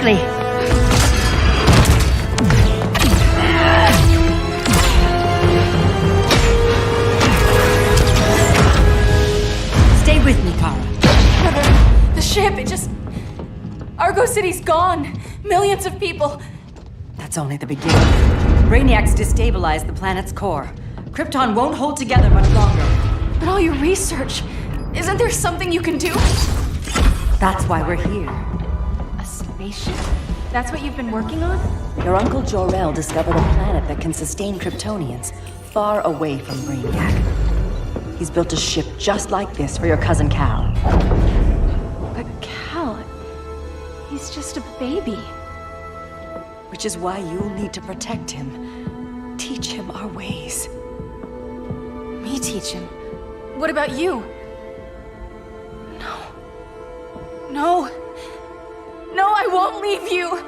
quickly. Stay with me, Kara. The ship, it just... Argo City's gone. Millions of people. That's only the beginning. Brainiacs destabilized the planet's core. Krypton won't hold together much longer. But all your research, isn't there something you can do? That's why we're here. A spaceship? That's what you've been working on? Your Uncle Jor-El discovered a planet that can sustain Kryptonians far away from Brainiac. He's built a ship just like this for your cousin Cal. But Cal... he's just a baby. Which is why you'll need to protect him. Teach him our ways. Me teach him? What about you? No, I won't leave you!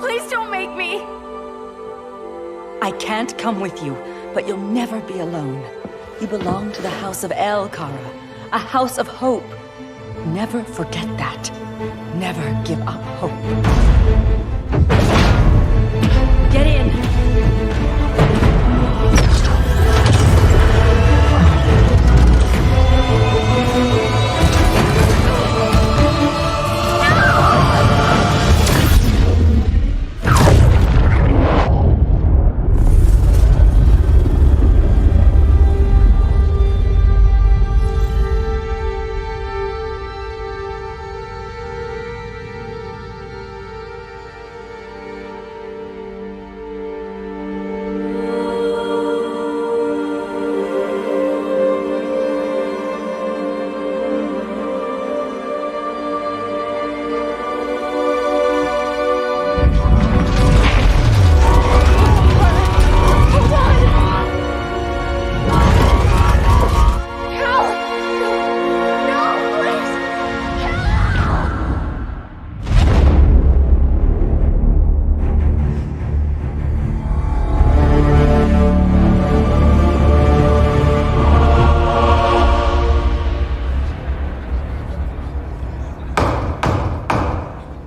Please don't make me! I can't come with you, but you'll never be alone. You belong to the House of El, Kara. A house of hope. Never forget that. Never give up hope. Get in!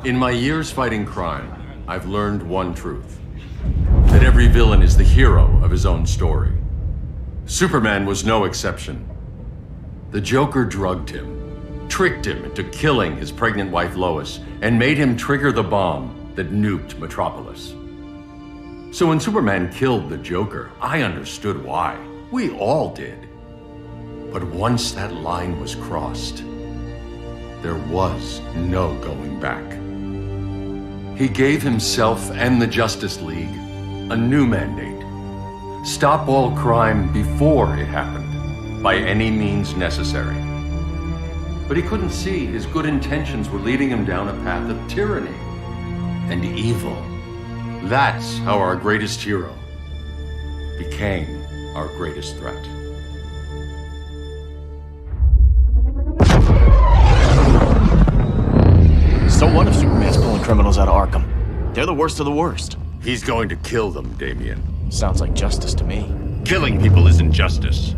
In my years fighting crime, I've learned one truth. That every villain is the hero of his own story. Superman was no exception. The Joker drugged him, tricked him into killing his pregnant wife Lois, and made him trigger the bomb that nuked Metropolis. So when Superman killed the Joker, I understood why. We all did. But once that line was crossed, there was no going back. He gave himself and the Justice League a new mandate. Stop all crime before it happened, by any means necessary. But he couldn't see his good intentions were leading him down a path of tyranny and evil. That's how our greatest hero became our greatest threat. So what if Superman's pulling criminals out of Arkham? They're the worst of the worst. He's going to kill them, Damian. Sounds like justice to me. Killing people isn't justice.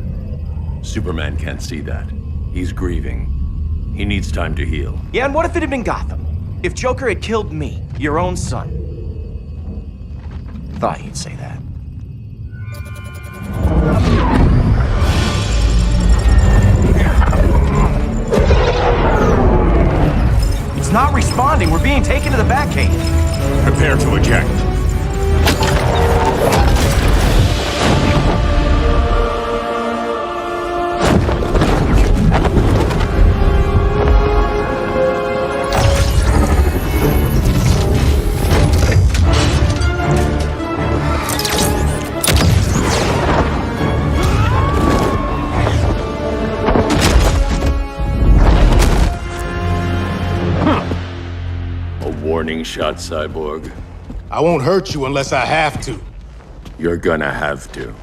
Superman can't see that. He's grieving. He needs time to heal. Yeah, and what if it had been Gotham? If Joker had killed me, your own son? Thought he'd say that. It's not responding. We're being taken to the Batcave. Prepare to eject. Warning shot, Cyborg. I won't hurt you unless I have to. You're gonna have to.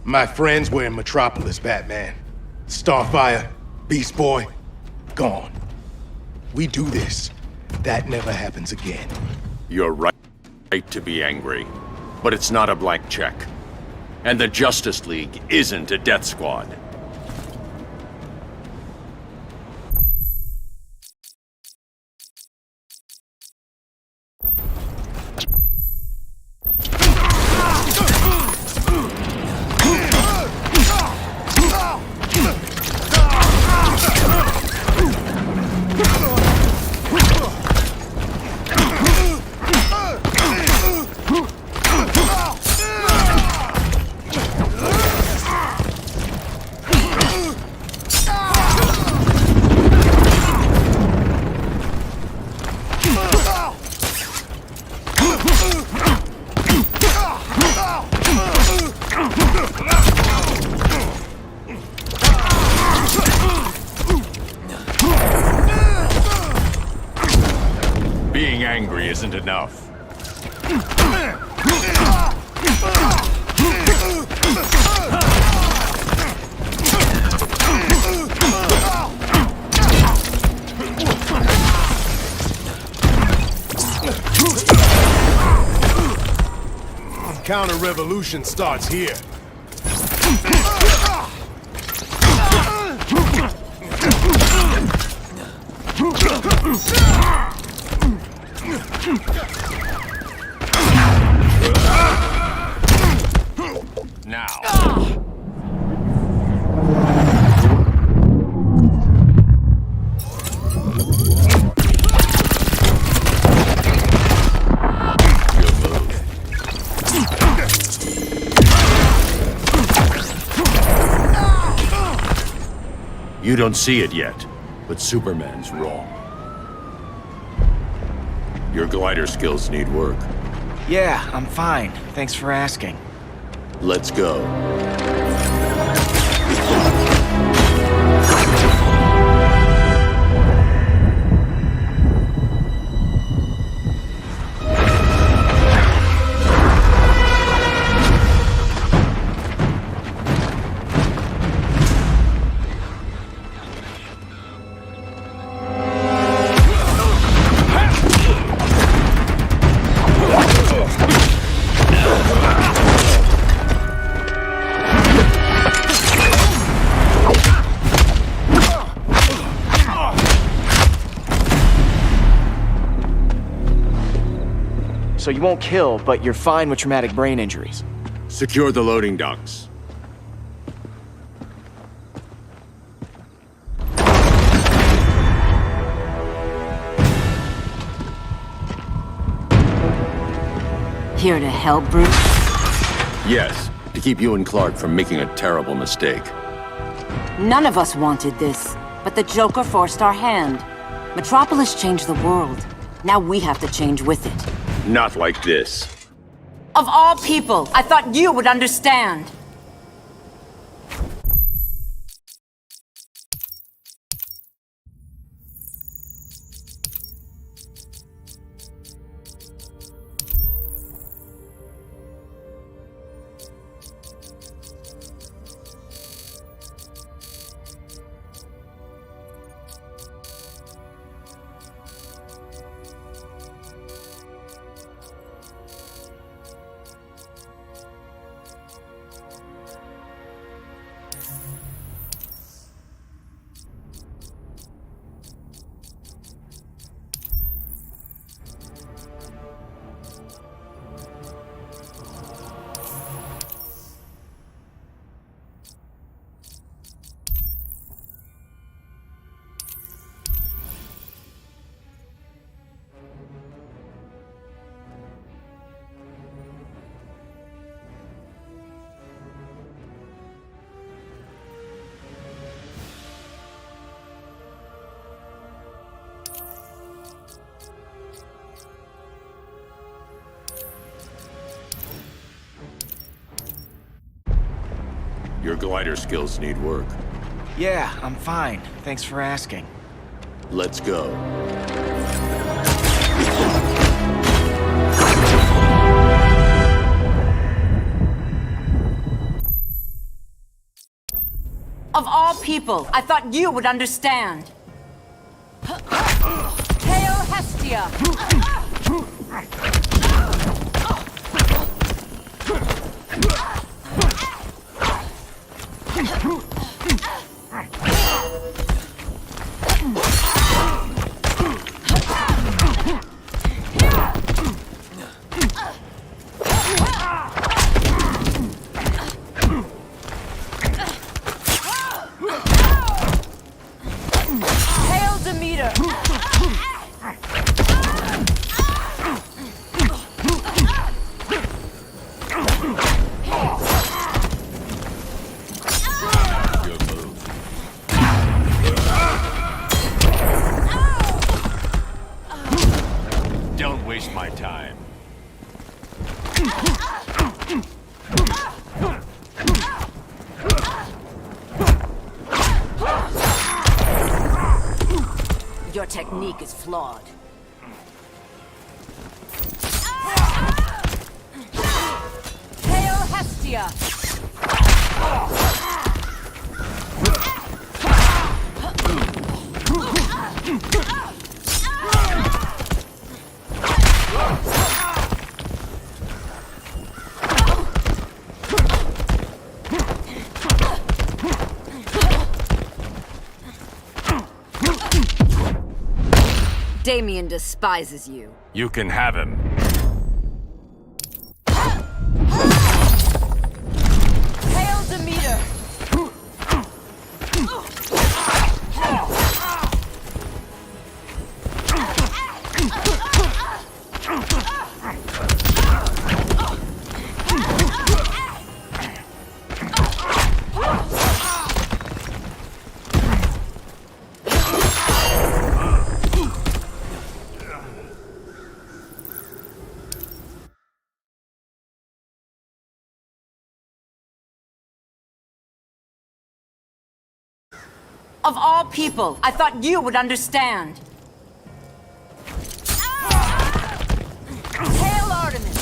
My friends were in Metropolis, Batman. Starfire, Beast Boy, gone. We do this. That never happens again. You're right to be angry, but it's not a blank check. And the Justice League isn't a death squad. victory isn't enough. Counter-revolution starts here. Now. You don't see it yet, but Superman's wrong. Your glider skills need work. Yeah, I'm fine. Thanks for asking. Let's go. So you won't kill, but you're fine with traumatic brain injuries. Secure the loading docks. Here to help, Bruce? Yes, to keep you and Clark from making a terrible mistake. None of us wanted this, but the Joker forced our hand. Metropolis changed the world. Now we have to change with it. Not like this. Of all people, I thought you would understand. Your glider skills need work. Yeah, I'm fine. Thanks for asking. Let's go. Of all people, I thought you would understand. Hail Hestia! Hail Demeter! Don't waste my time. Your technique is flawed. ya! Damien despises you. You can have him. Hail Demeter! Of all people, I thought you would understand. Hail Artemis!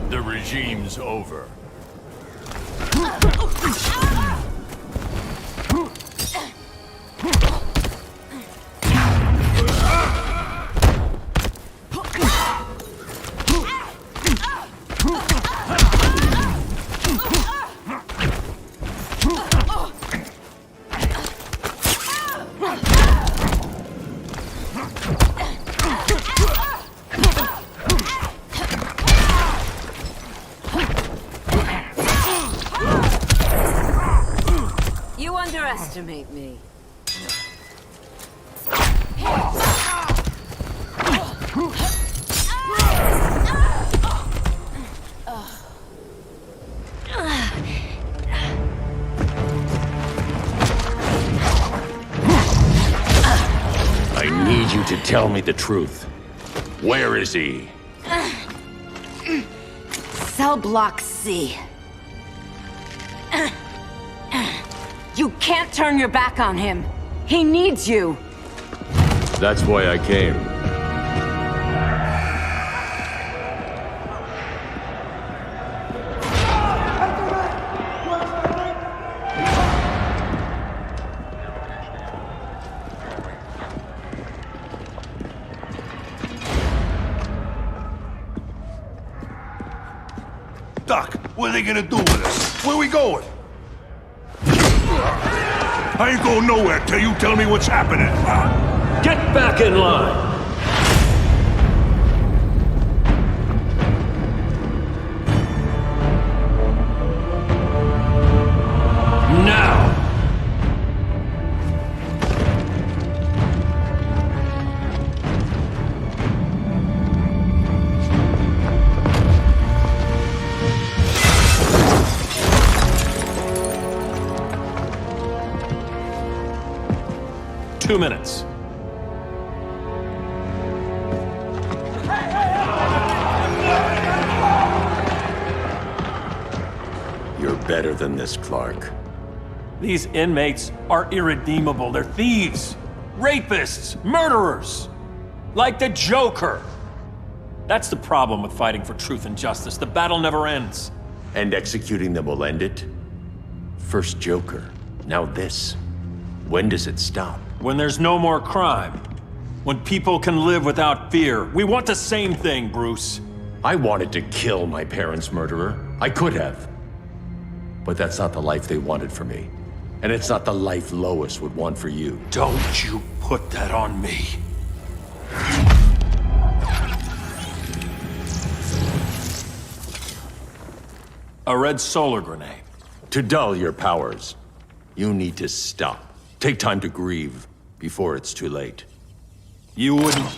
The regime's over. You underestimate me. I need you to tell me the truth. Where is he? Cell block C. You can't turn your back on him. He needs you. That's why I came. Doc, what are they gonna do with us? Where we going? I ain't going nowhere till you tell me what's happening. Get back in line! Now! Two minutes. You're better than this, Clark. These inmates are irredeemable. They're thieves, rapists, murderers. Like the Joker. That's the problem with fighting for truth and justice. The battle never ends. And executing them will end it? First Joker, now this. When does it stop? When there's no more crime. When people can live without fear. We want the same thing, Bruce. I wanted to kill my parents' murderer. I could have. But that's not the life they wanted for me. And it's not the life Lois would want for you. Don't you put that on me. A red solar grenade. To dull your powers, you need to stop. Take time to grieve before it's too late. You wouldn't...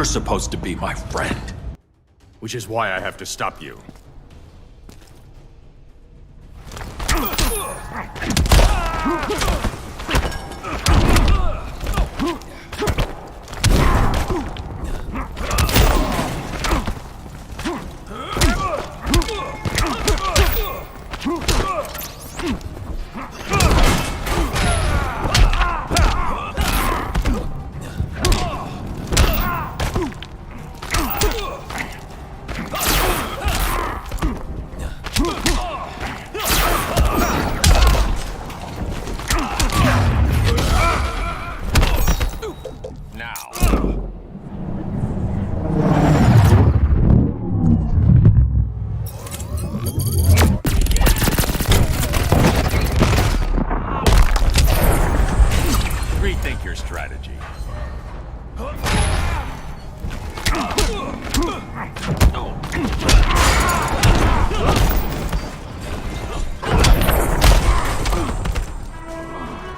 You're supposed to be my friend. Which is why I have to stop you. Rethink your strategy.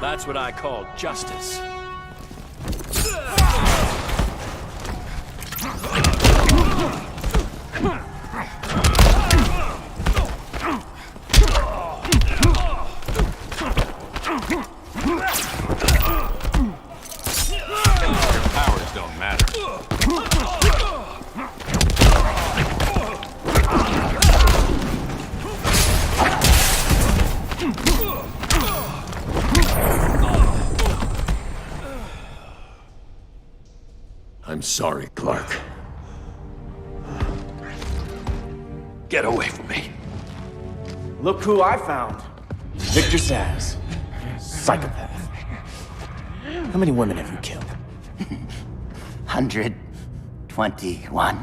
That's what I call justice. Your powers don't matter. I'm sorry, Clark. Get away from me. Look who I found. Victor Zaz. Psychopath. How many women have you killed? 121.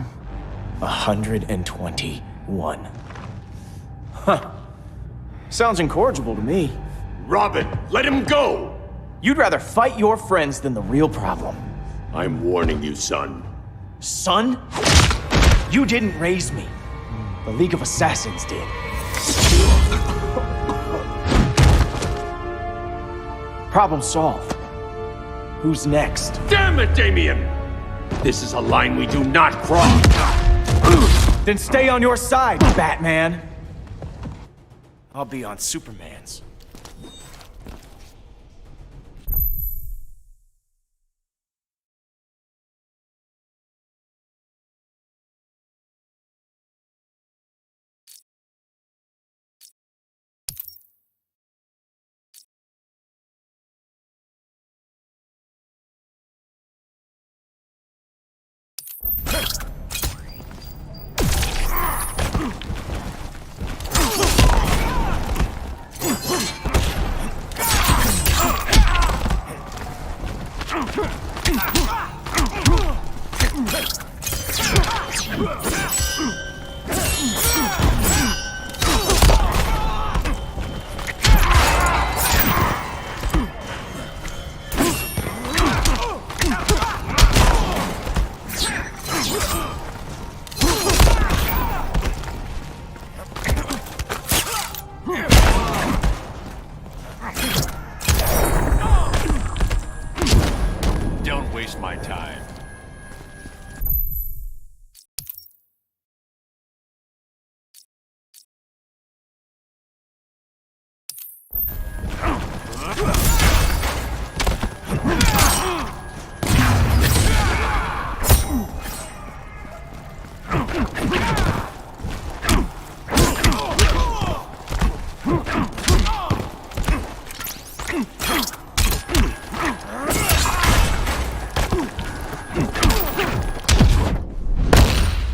121. Huh. Sounds incorrigible to me. Robin, let him go! You'd rather fight your friends than the real problem. I'm warning you, son. Son? You didn't raise me. The League of Assassins did. Problem solved. Who's next? Damn it, Damien! This is a line we do not cross. Then stay on your side, Batman. I'll be on Superman's. Don't waste my time.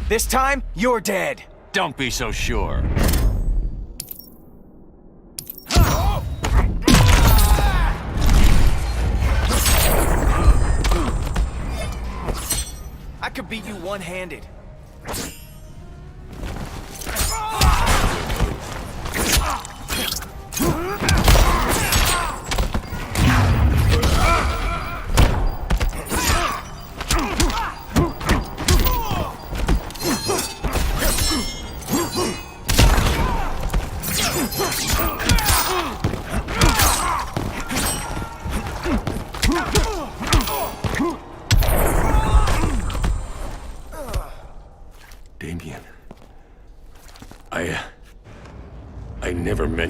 This time, you're dead. Don't be so sure. I could beat you one-handed.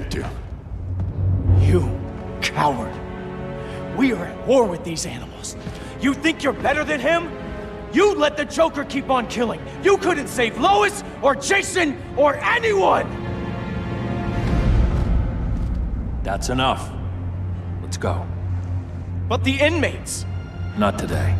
meant to. You coward. We are at war with these animals. You think you're better than him? You let the Joker keep on killing. You couldn't save Lois or Jason or anyone! That's enough. Let's go. But the inmates! Not today.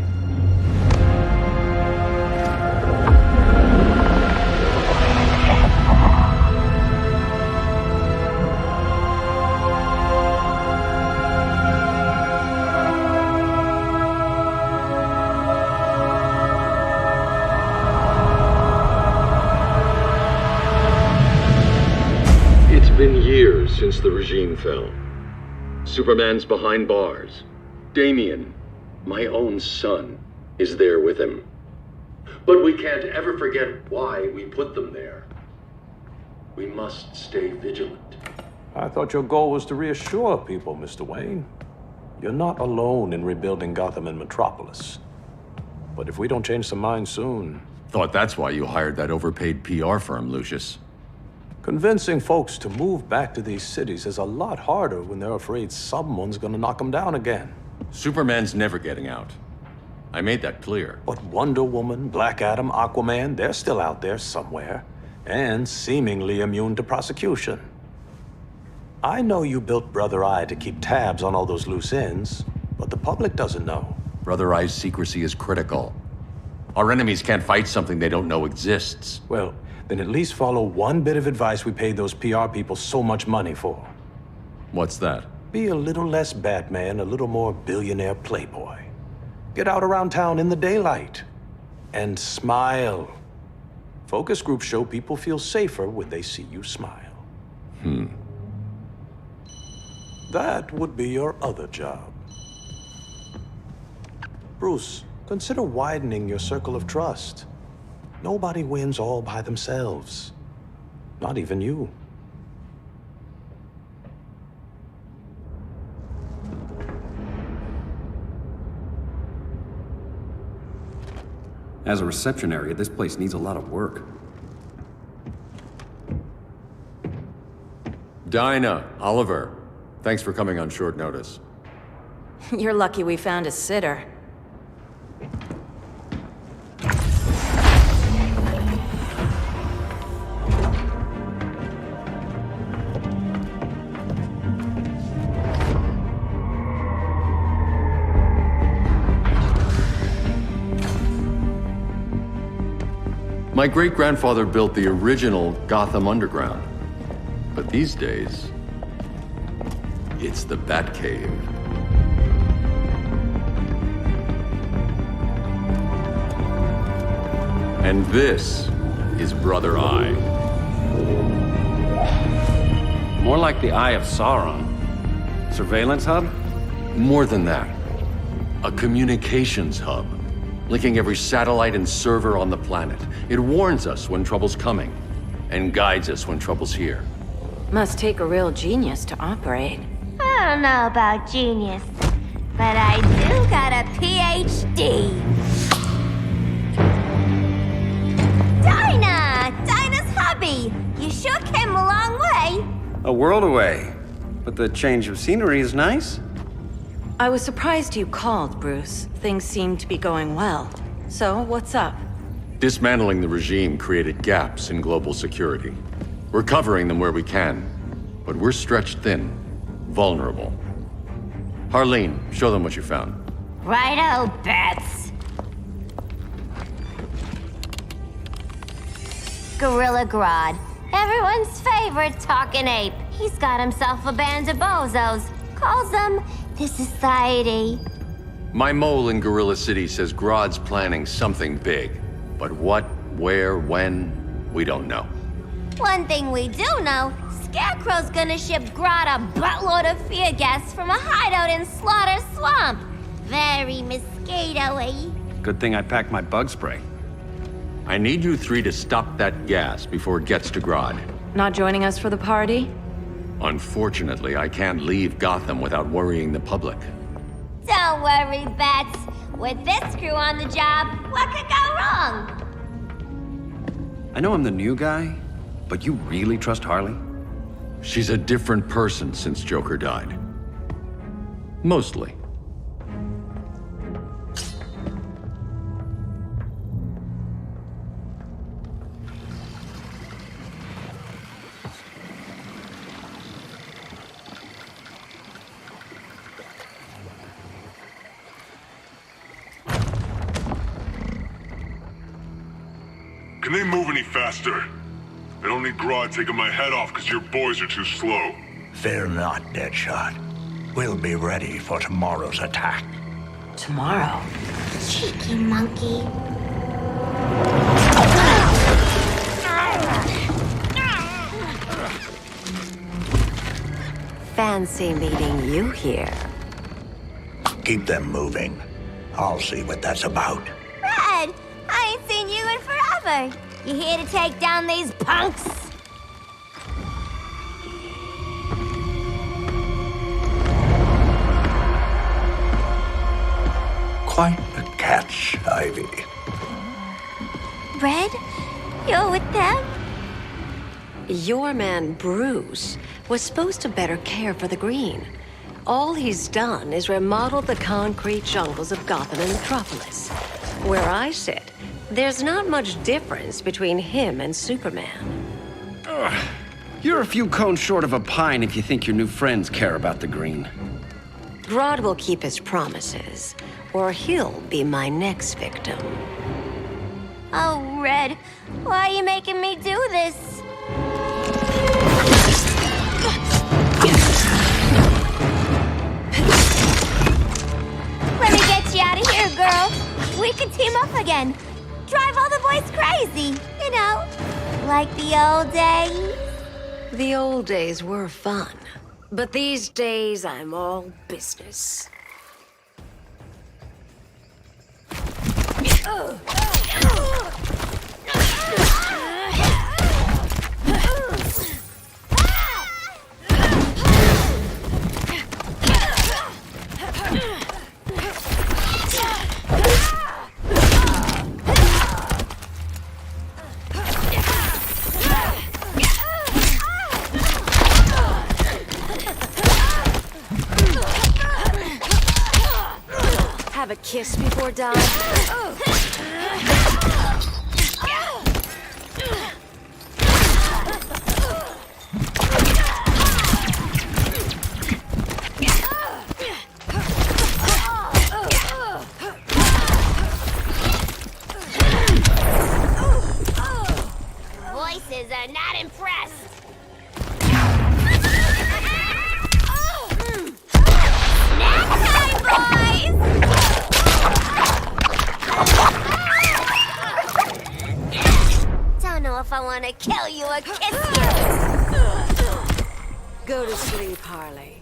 It's been years since the regime fell. Superman's behind bars. Damien, my own son, is there with him. But we can't ever forget why we put them there. We must stay vigilant. I thought your goal was to reassure people, Mr. Wayne. You're not alone in rebuilding Gotham and Metropolis. But if we don't change some minds soon... Thought that's why you hired that overpaid PR firm, Lucius. Convincing folks to move back to these cities is a lot harder when they're afraid someone's gonna knock them down again. Superman's never getting out. I made that clear. But Wonder Woman, Black Adam, Aquaman, they're still out there somewhere, and seemingly immune to prosecution. I know you built Brother Eye to keep tabs on all those loose ends, but the public doesn't know. Brother Eye's secrecy is critical. Our enemies can't fight something they don't know exists. Well, then at least follow one bit of advice we paid those PR people so much money for. What's that? Be a little less Batman, a little more billionaire playboy. Get out around town in the daylight. And smile. Focus groups show people feel safer when they see you smile. That would be your other job. Bruce, consider widening your circle of trust. Nobody wins all by themselves. Not even you. As a reception area, this place needs a lot of work. Dinah, Oliver, thanks for coming on short notice. You're lucky we found a sitter. My great-grandfather built the original Gotham Underground. But these days, it's the Batcave. And this is Brother Eye. More like the Eye of Sauron. Surveillance hub? More than that. A communications hub, linking every satellite and server on the planet. It warns us when trouble's coming, and guides us when trouble's here. Must take a real genius to operate. I don't know about genius, but I do got a PhD. Dinah's hubby! You sure came a long way. A world away. But the change of scenery is nice. I was surprised you called, Bruce. Things seem to be going well. So, what's up? Dismantling the regime created gaps in global security. We're covering them where we can, but we're stretched thin, vulnerable. Harleen, show them what you found. Righto, Bets. Gorilla Grodd, everyone's favorite talking ape. He's got himself a band of bozos. Calls them the Society. My mole in Gorilla City says Grodd's planning something big. But what, where, when, we don't know. One thing we do know, Scarecrow's gonna ship Grodd a buttload of fear gas from a hideout in Slaughter Swamp. Very mosquito-y. Good thing I packed my bug spray. I need you three to stop that gas before it gets to Grodd. Not joining us for the party? Unfortunately, I can't leave Gotham without worrying the public. Don't worry, Bets. With this crew on the job, what could go wrong? I know I'm the new guy, but you really trust Harley? She's a different person since Joker died. Mostly. Can they move any faster? I don't need Grodd taking my head off because your boys are too slow. Fear not, Deadshot. We'll be ready for tomorrow's attack. Tomorrow? Cheeky monkey. Fancy meeting you here. Keep them moving. I'll see what that's about. Red, I ain't seen you in forever. You here to take down these punks? Quite a catch, Ivy. Red, you're with them? Your man, Bruce, was supposed to better care for the green. All he's done is remodel the concrete jungles of Gotham and Metropolis. Where I sit, there's not much difference between him and Superman. You're a few cones short of a pine if you think your new friends care about the green. Grodd will keep his promises, or he'll be my next victim. Oh, Red, why are you making me do this? Let me get you out of here, girl. We can team up again. Drive all the boys crazy, you know, like the old days. The old days were fun, but these days I'm all business. Have a kiss before dying. Voices are not impressed. Snack time, boys! Don't know if I want to kill you or kiss you. Go to sleep, Harley.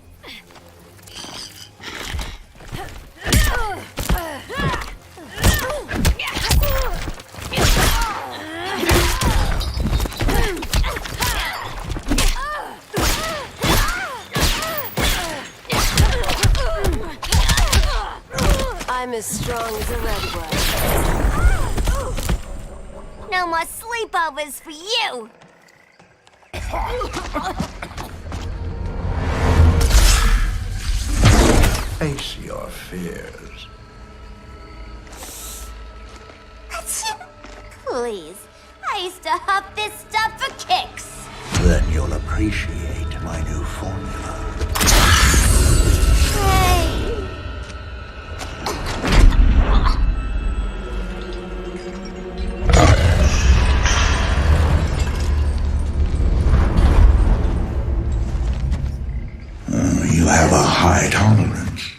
I'm as strong as a redwood. No more sleepovers for you. Face your fears. Please, I used to huff this stuff for kicks. Then you'll appreciate my new formula. Hey. You have a high tolerance,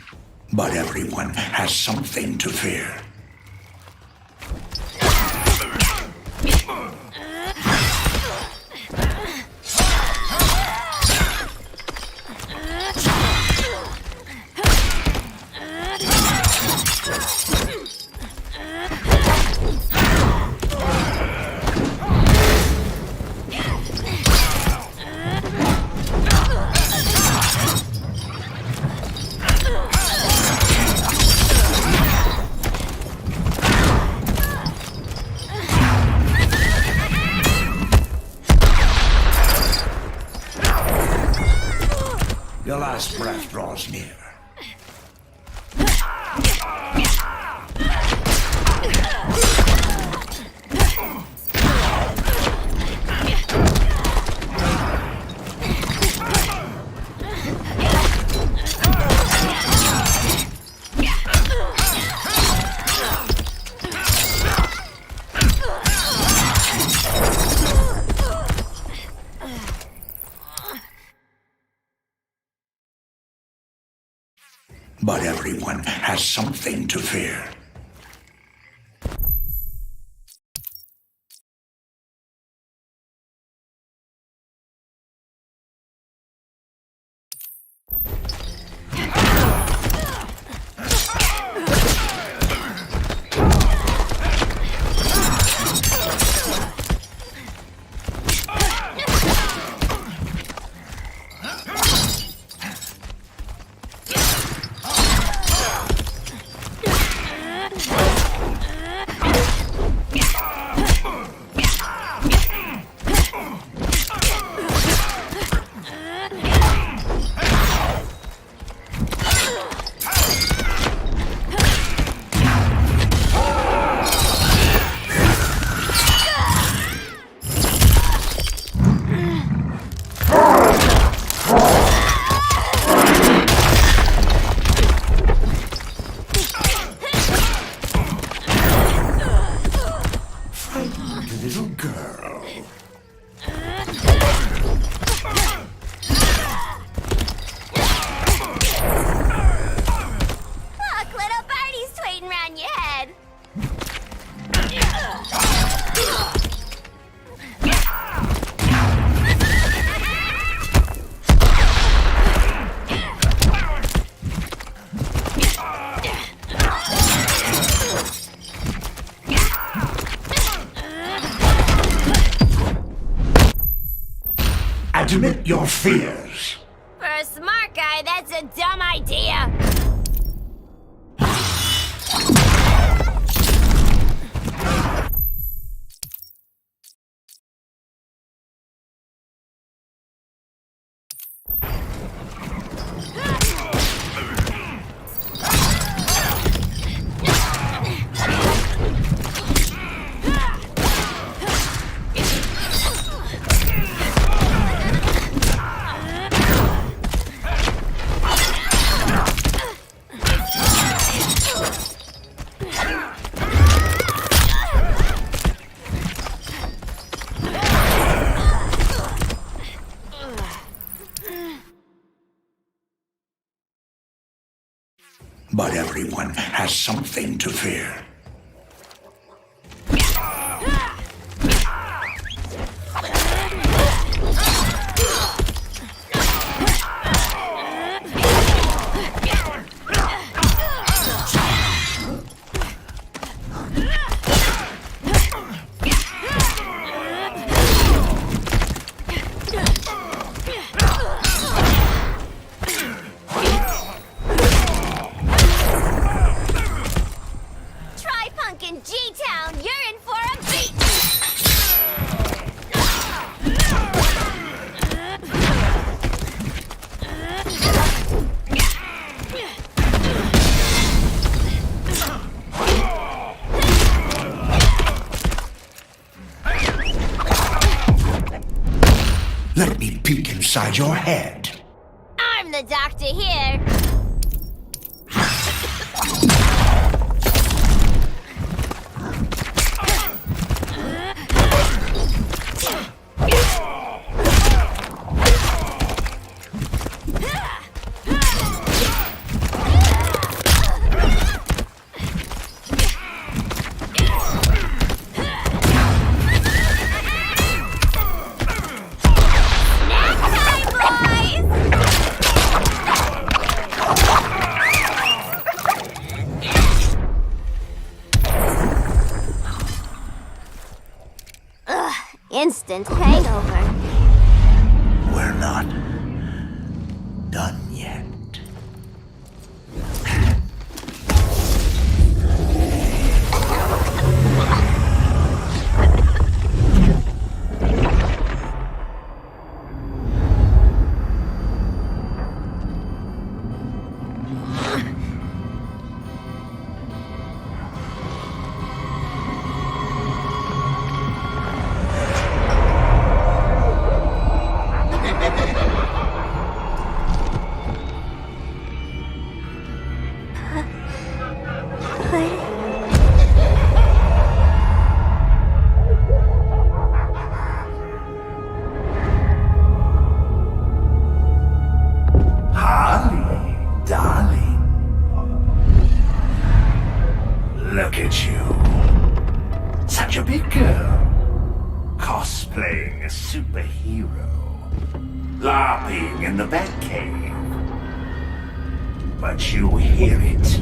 but everyone has something to fear. Your last breath draws near. But everyone has something to fear. Admit your fears. For a smart guy, that's a dumb idea. But everyone has something to fear. Let me peek inside your head. I'm the doctor here. being in the Batcave. But you hear it,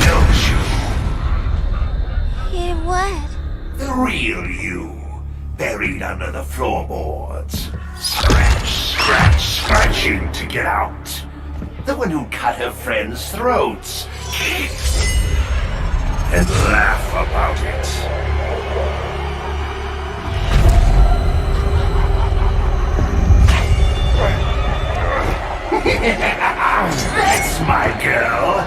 don't you? Hear what? The real you, buried under the floorboards. Scratching to get out. The one who cut her friends' throats. And laugh about it. That's my girl.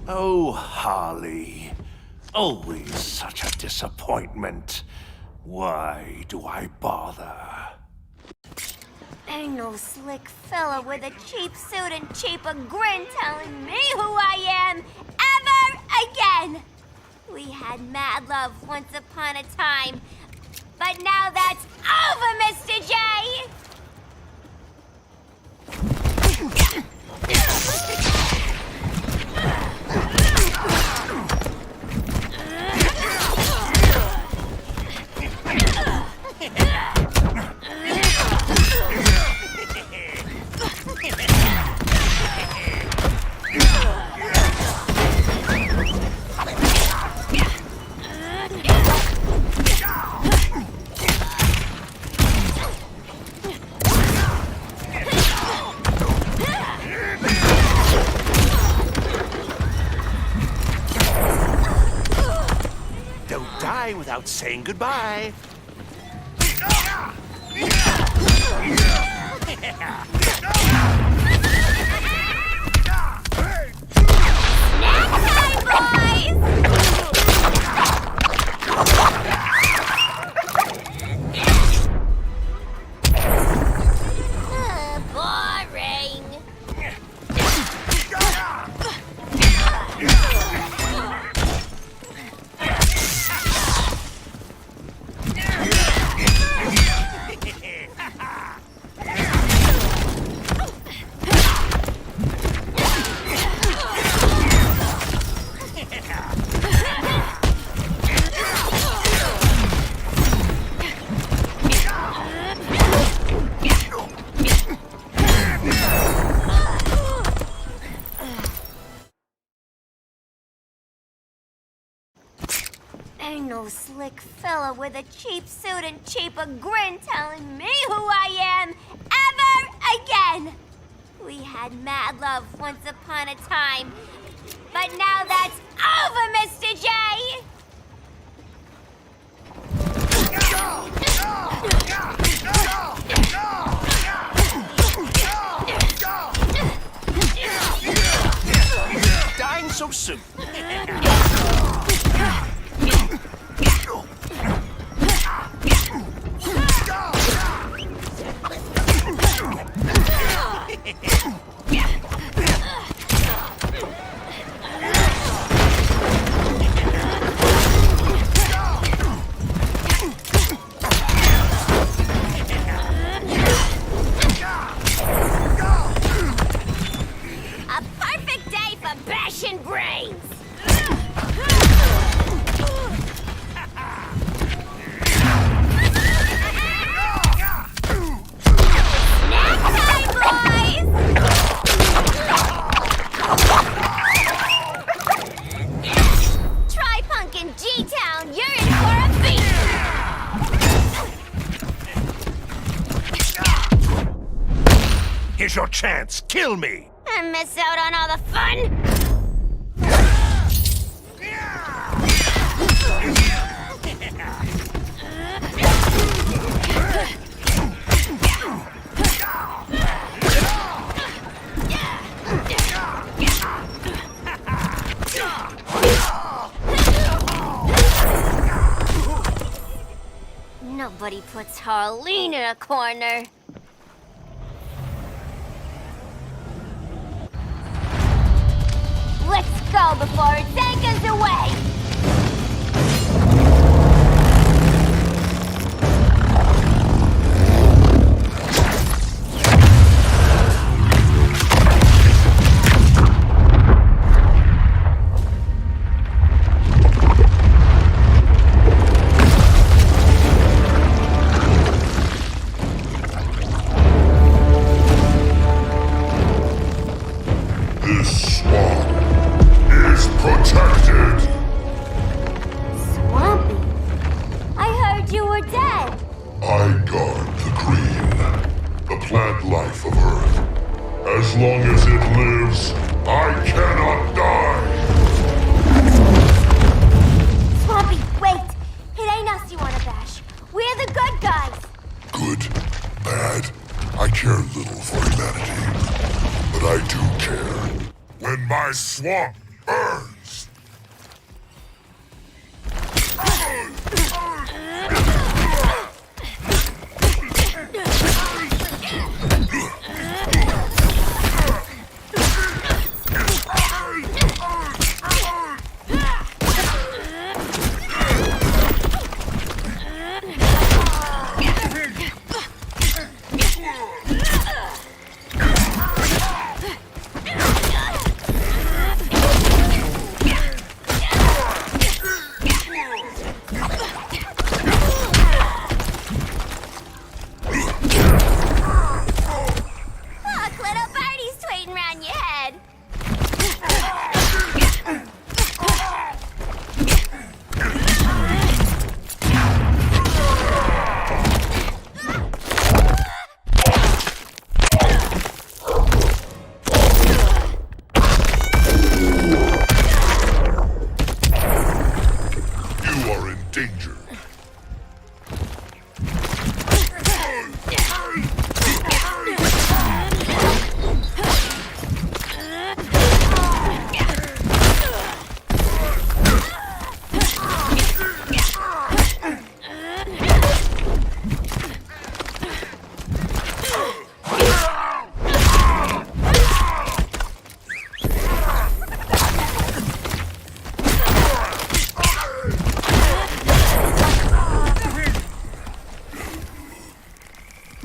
Oh, Harley. Always such a disappointment. Why do I bother? Ain't no slick fella with a cheap suit and cheaper grin telling me who I am ever again. We had mad love once upon a time, but now that's over, Mr. J. Don't die without saying goodbye. Ain't no slick fella with a cheap suit and cheaper grin telling me who I am ever again. We had mad love once upon a time, but now that's over, Mr. J. Dying so soon. A perfect day for bashing brains. G-Town, you're in for a feast! Here's your chance. Kill me. I miss out on all the fun? Nobody puts Harleen in a corner. Let's go before it takes us away! As long as it lives, I cannot die! Swampy, wait! It ain't us you wanna bash. We're the good guys! Good, bad, I care little for humanity. But I do care when my swamp burns!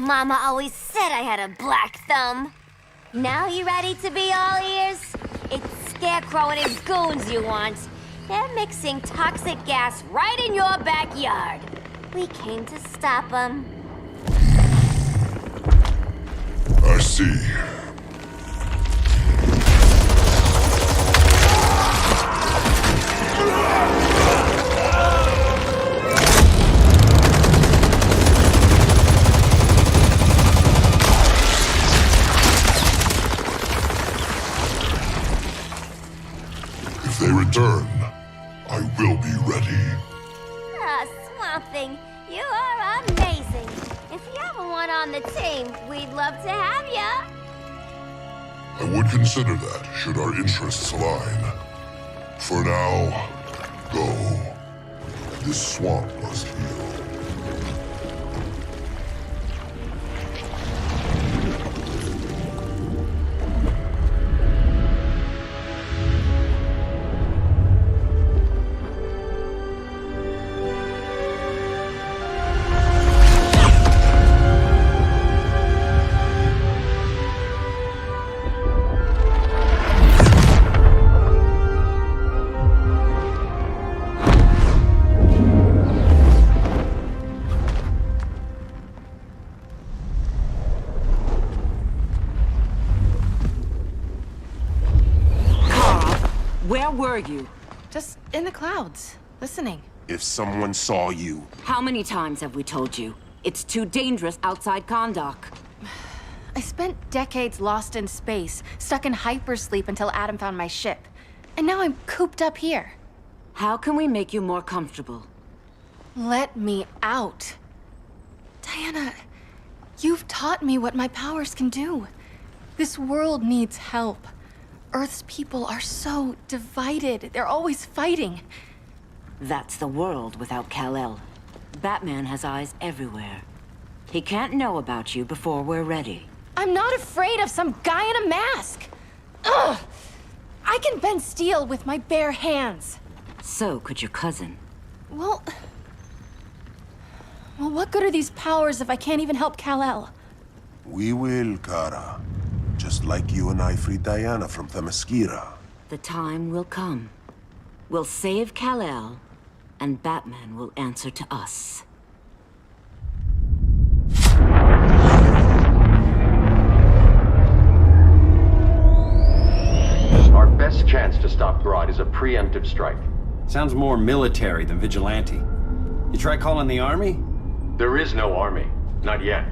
Mama always said I had a black thumb. Now you ready to be all ears? It's Scarecrow and his goons you want. They're mixing toxic gas right in your backyard. We came to stop them. I see. If they return, I will be ready. Ah, Swamp Thing, you are amazing. If you ever want on the team, we'd love to have ya. I would consider that, should our interests align. For now, go. This swamp must heal. Where were you? Just in the clouds, listening. If someone saw you... How many times have we told you? It's too dangerous outside Kondak. I spent decades lost in space, stuck in hypersleep until Adam found my ship. And now I'm cooped up here. How can we make you more comfortable? Let me out. Diana, you've taught me what my powers can do. This world needs help. Earth's people are so divided. They're always fighting. That's the world without Kal-El. Batman has eyes everywhere. He can't know about you before we're ready. I'm not afraid of some guy in a mask. Ugh! I can bend steel with my bare hands. So could your cousin. Well, what good are these powers if I can't even help Kal-El? We will, Kara. Just like you and I freed Diana from Themyscira. The time will come. We'll save Kal-El, and Batman will answer to us. Our best chance to stop Grodd is a preemptive strike. Sounds more military than vigilante. You try calling the army? There is no army. Not yet.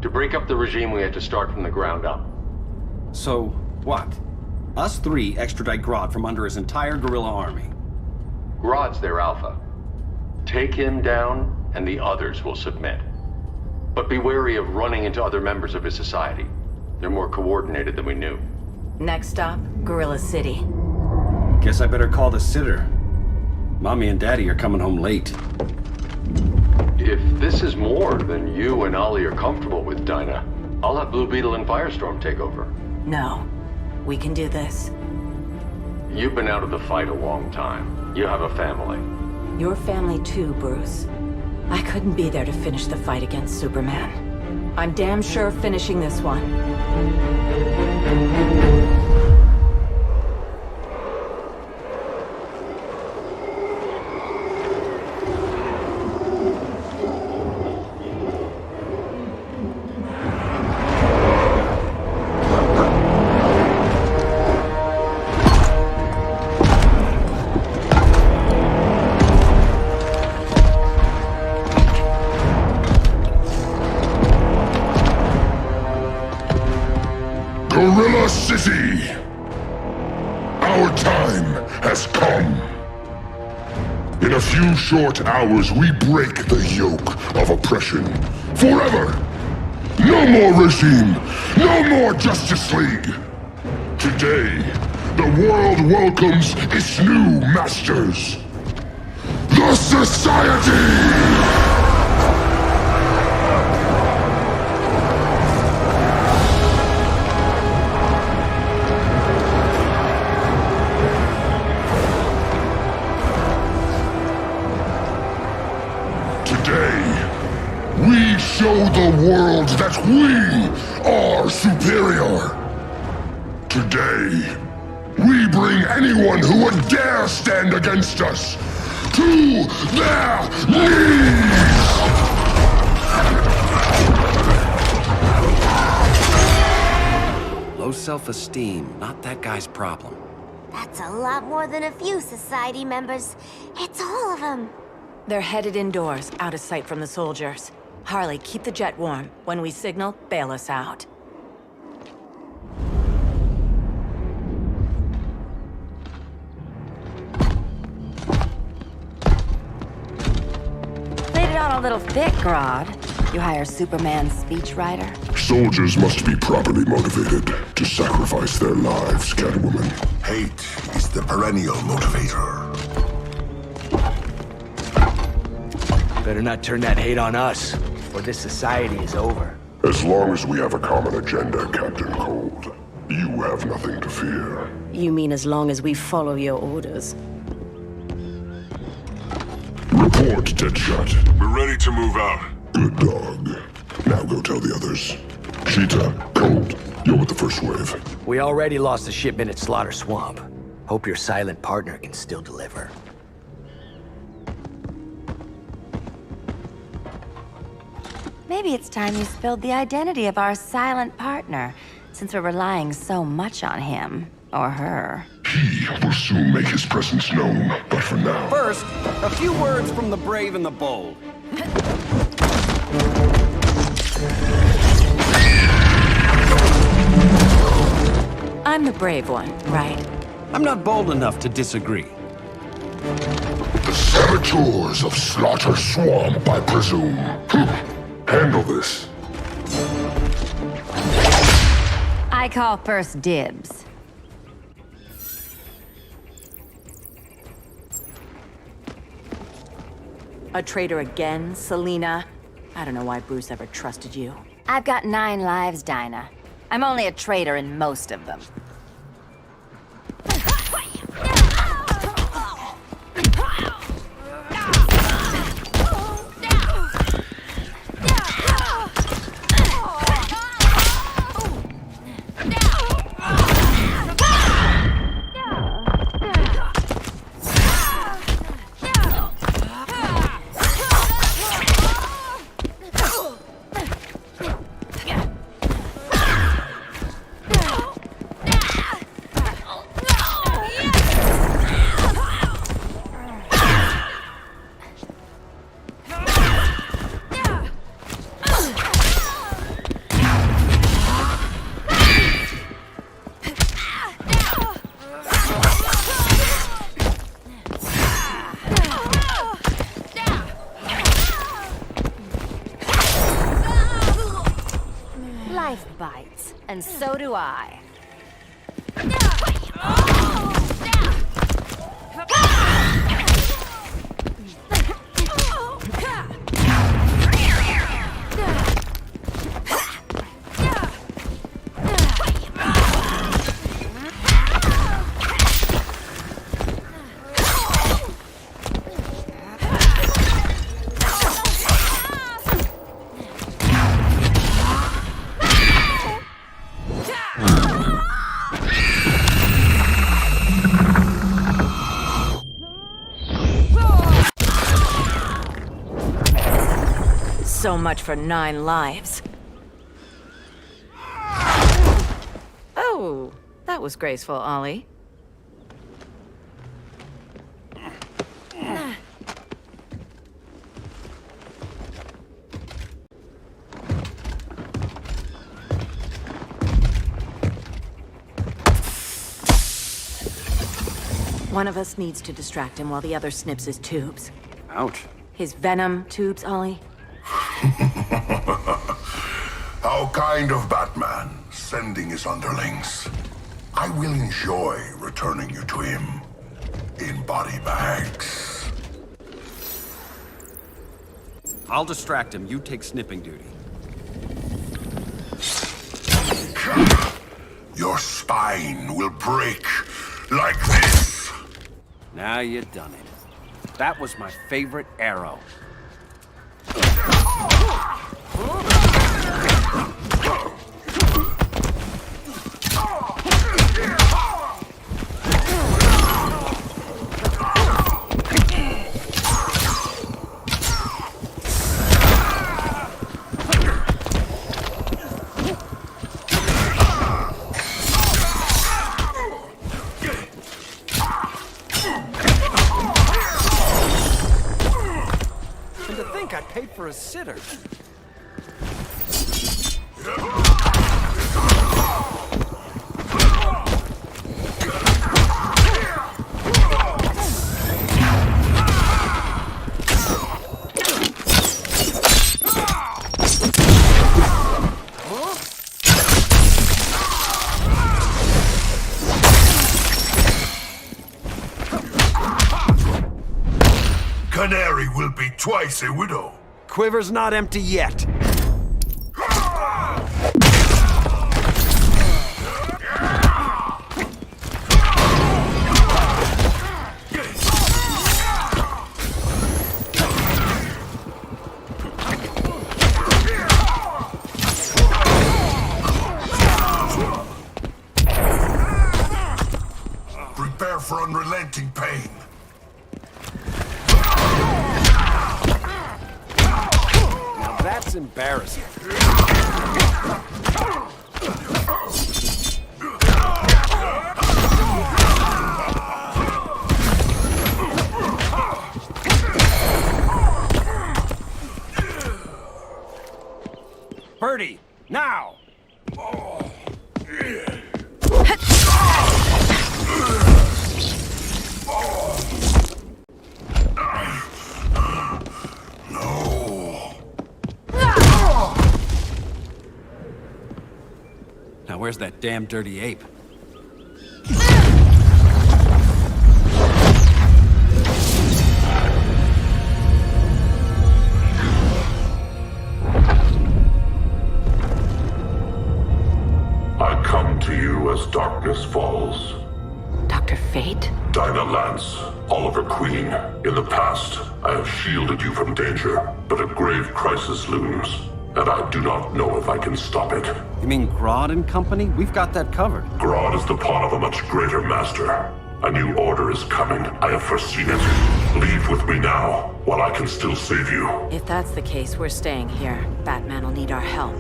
To break up the regime, we had to start from the ground up. So, what? Us three extradite Grodd from under his entire guerrilla army. Grodd's their alpha. Take him down, and the others will submit. But be wary of running into other members of his society. They're more coordinated than we knew. Next stop, Gorilla City. Guess I better call the sitter. Mommy and Daddy are coming home late. If this is more than you and Ollie are comfortable with, Dinah, I'll have Blue Beetle and Firestorm take over. No. We can do this. You've been out of the fight a long time. You have a family. Your family too, Bruce. I couldn't be there to finish the fight against Superman. I'm damn sure finishing this one. Gorilla City! Our time has come. In a few short hours, we break the yoke of oppression. Forever! No more regime! No more Justice League! Today, the world welcomes its new masters. The Society! We show the world that we are superior. Today, we bring anyone who would dare stand against us to their knees! Low self-esteem, not that guy's problem. That's a lot more than a few Society members. It's all of them. They're headed indoors, out of sight from the soldiers. Harley, keep the jet warm. When we signal, bail us out. Played it on a little thick, Grodd. You hire Superman's speechwriter? Soldiers must be properly motivated to sacrifice their lives, Catwoman. Hate is the perennial motivator. Better not turn that hate on us, or this society is over. As long as we have a common agenda, Captain Cold, you have nothing to fear. You mean as long as we follow your orders? Report, Deadshot. We're ready to move out. Good dog. Now go tell the others. Cheetah, Cold, you're with the first wave. We already lost the shipment at Slaughter Swamp. Hope your silent partner can still deliver. Maybe it's time you spilled the identity of our silent partner, since we're relying so much on him, or her. He will soon make his presence known, but for now... First, a few words from the brave and the bold. I'm the brave one, right? I'm not bold enough to disagree. The saboteurs of Slaughter Swamp, I presume. Handle this. I call first dibs. A traitor again, Selena? I don't know why Bruce ever trusted you. I've got 9 lives, Dinah. I'm only a traitor in most of them. Gigabytes, and so do I. So much for 9 lives. Oh, that was graceful, Ollie. One of us needs to distract him while the other snips his tubes. Ouch. His venom tubes, Ollie. How kind of Batman, sending his underlings. I will enjoy returning you to him in body bags. I'll distract him. You take snipping duty. Your spine will break like this. Now you done it. That was my favorite arrow. I paid for a sitter. Canary will be twice a widow. Quiver's not empty yet. Prepare for unrelenting pain. That's embarrassing. Birdie, now! Now where's that damn dirty ape? I come to you as darkness falls. Dr. Fate? Dinah Lance, Oliver Queen. In the past, I have shielded you from danger, but a grave crisis looms, and I do not know if I can stop it. You mean Grodd and company? We've got that covered. Grodd is the pawn of a much greater master. A new order is coming. I have foreseen it. Leave with me now, while I can still save you. If that's the case, we're staying here. Batman will need our help.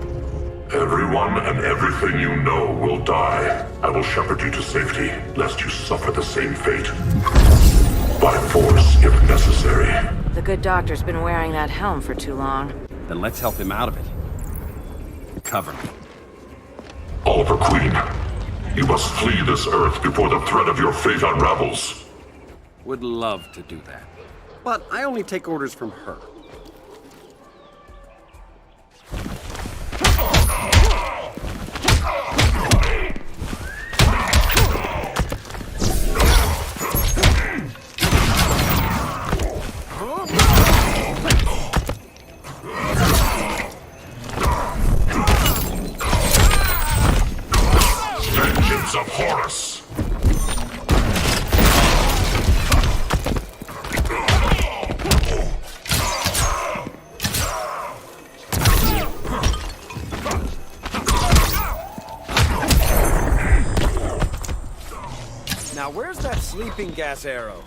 Everyone and everything you know will die. I will shepherd you to safety, lest you suffer the same fate. By force, if necessary. The good doctor's been wearing that helm for too long. Then let's help him out of it. Cover me. Oliver Queen, you must flee this Earth before the threat of your fate unravels. Would love to do that. But I only take orders from her. Horus! Now where's that sleeping gas arrow?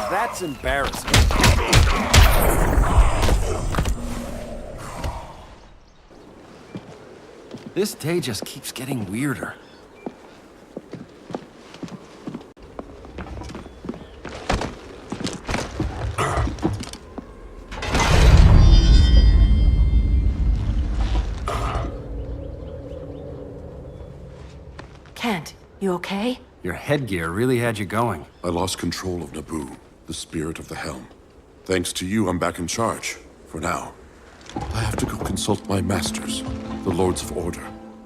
That's embarrassing. This day just keeps getting weirder. Kent, you okay? Your headgear really had you going. I lost control of Naboo, the spirit of the helm. Thanks to you, I'm back in charge. For now. I have to go consult my masters, the Lords of Order.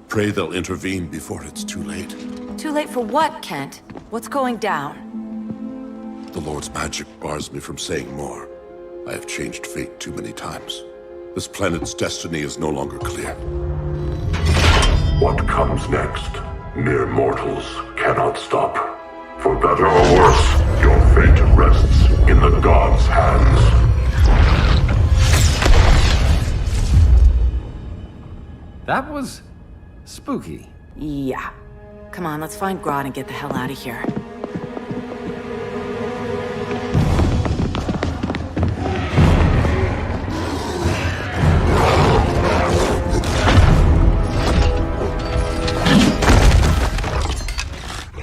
Pray they'll intervene before it's too late. Too late for what, Kent? What's going down? The Lord's magic bars me from saying more. I have changed fate too many times. This planet's destiny is no longer clear. What comes next? Mere mortals cannot stop. For better or worse, your fate rests in the gods' hands. That was spooky. Yeah. Come on, let's find Grodd and get the hell out of here.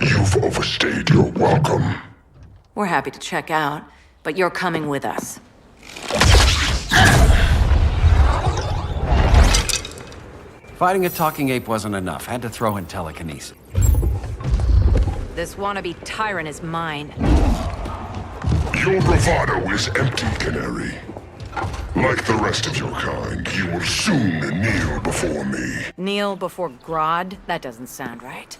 You've overstayed your welcome. We're happy to check out, but you're coming with us. Fighting a talking ape wasn't enough. Had to throw in telekinesis. This wannabe tyrant is mine. Your bravado is empty, Canary. Like the rest of your kind, you will soon kneel before me. Kneel before Grodd? That doesn't sound right.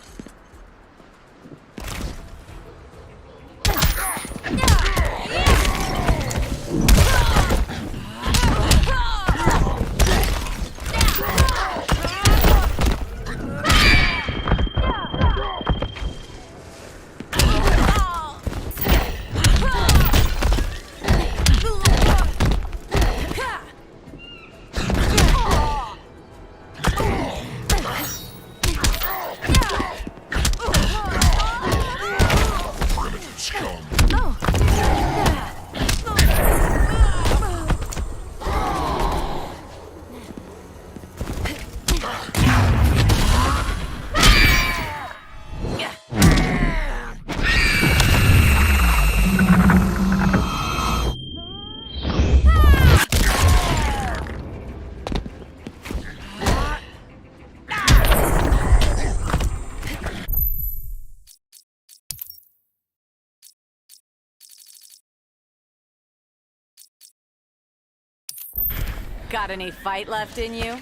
Got any fight left in you?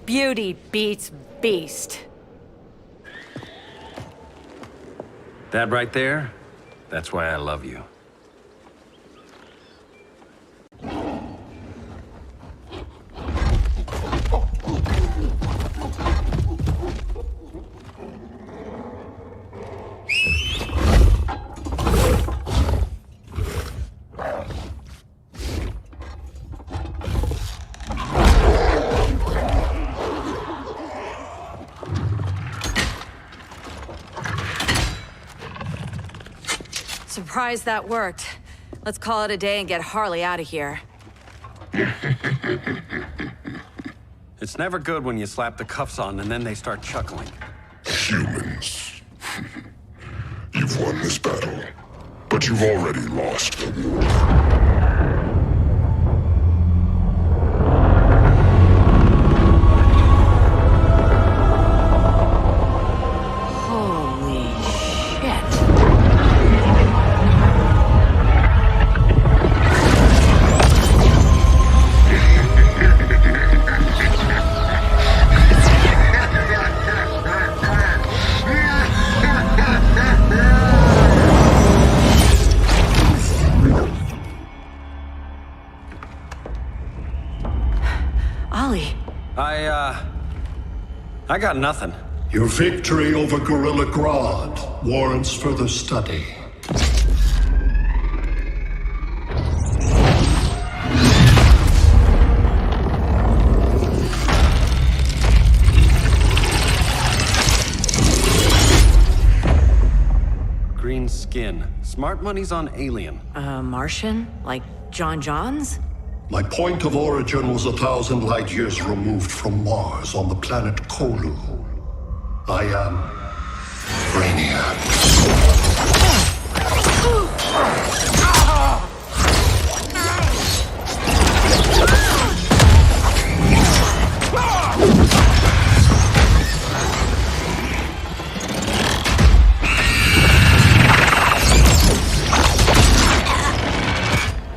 Beauty beats beast. That right there? That's why I love you. Surprised that worked. Let's call it a day and get Harley out of here. It's never good when you slap the cuffs on and then they start chuckling. Humans. You've won this battle, but you've already lost the war. I got nothing. Your victory over Gorilla Grodd warrants further study. Green skin. Smart money's on alien. Martian? Like John Johns? My point of origin was 1,000 light years removed from Mars on the planet Kolu. I am Brainiac.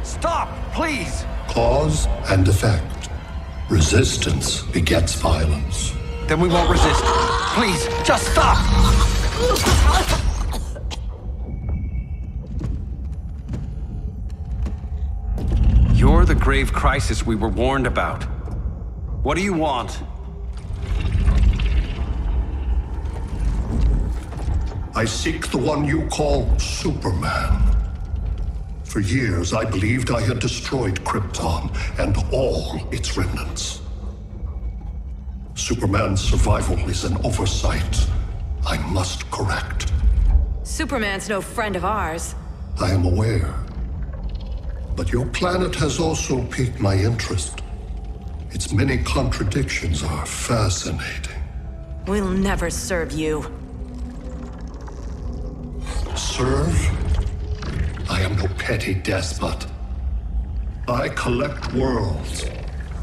Stop, please! Cause and effect. Resistance begets violence. Then we won't resist. Please, just stop! You're the grave crisis we were warned about. What do you want? I seek the one you call Superman. For years, I believed I had destroyed Krypton and all its remnants. Superman's survival is an oversight I must correct. Superman's no friend of ours. I am aware. But your planet has also piqued my interest. Its many contradictions are fascinating. We'll never serve you. Serve? I am no petty despot. I collect worlds,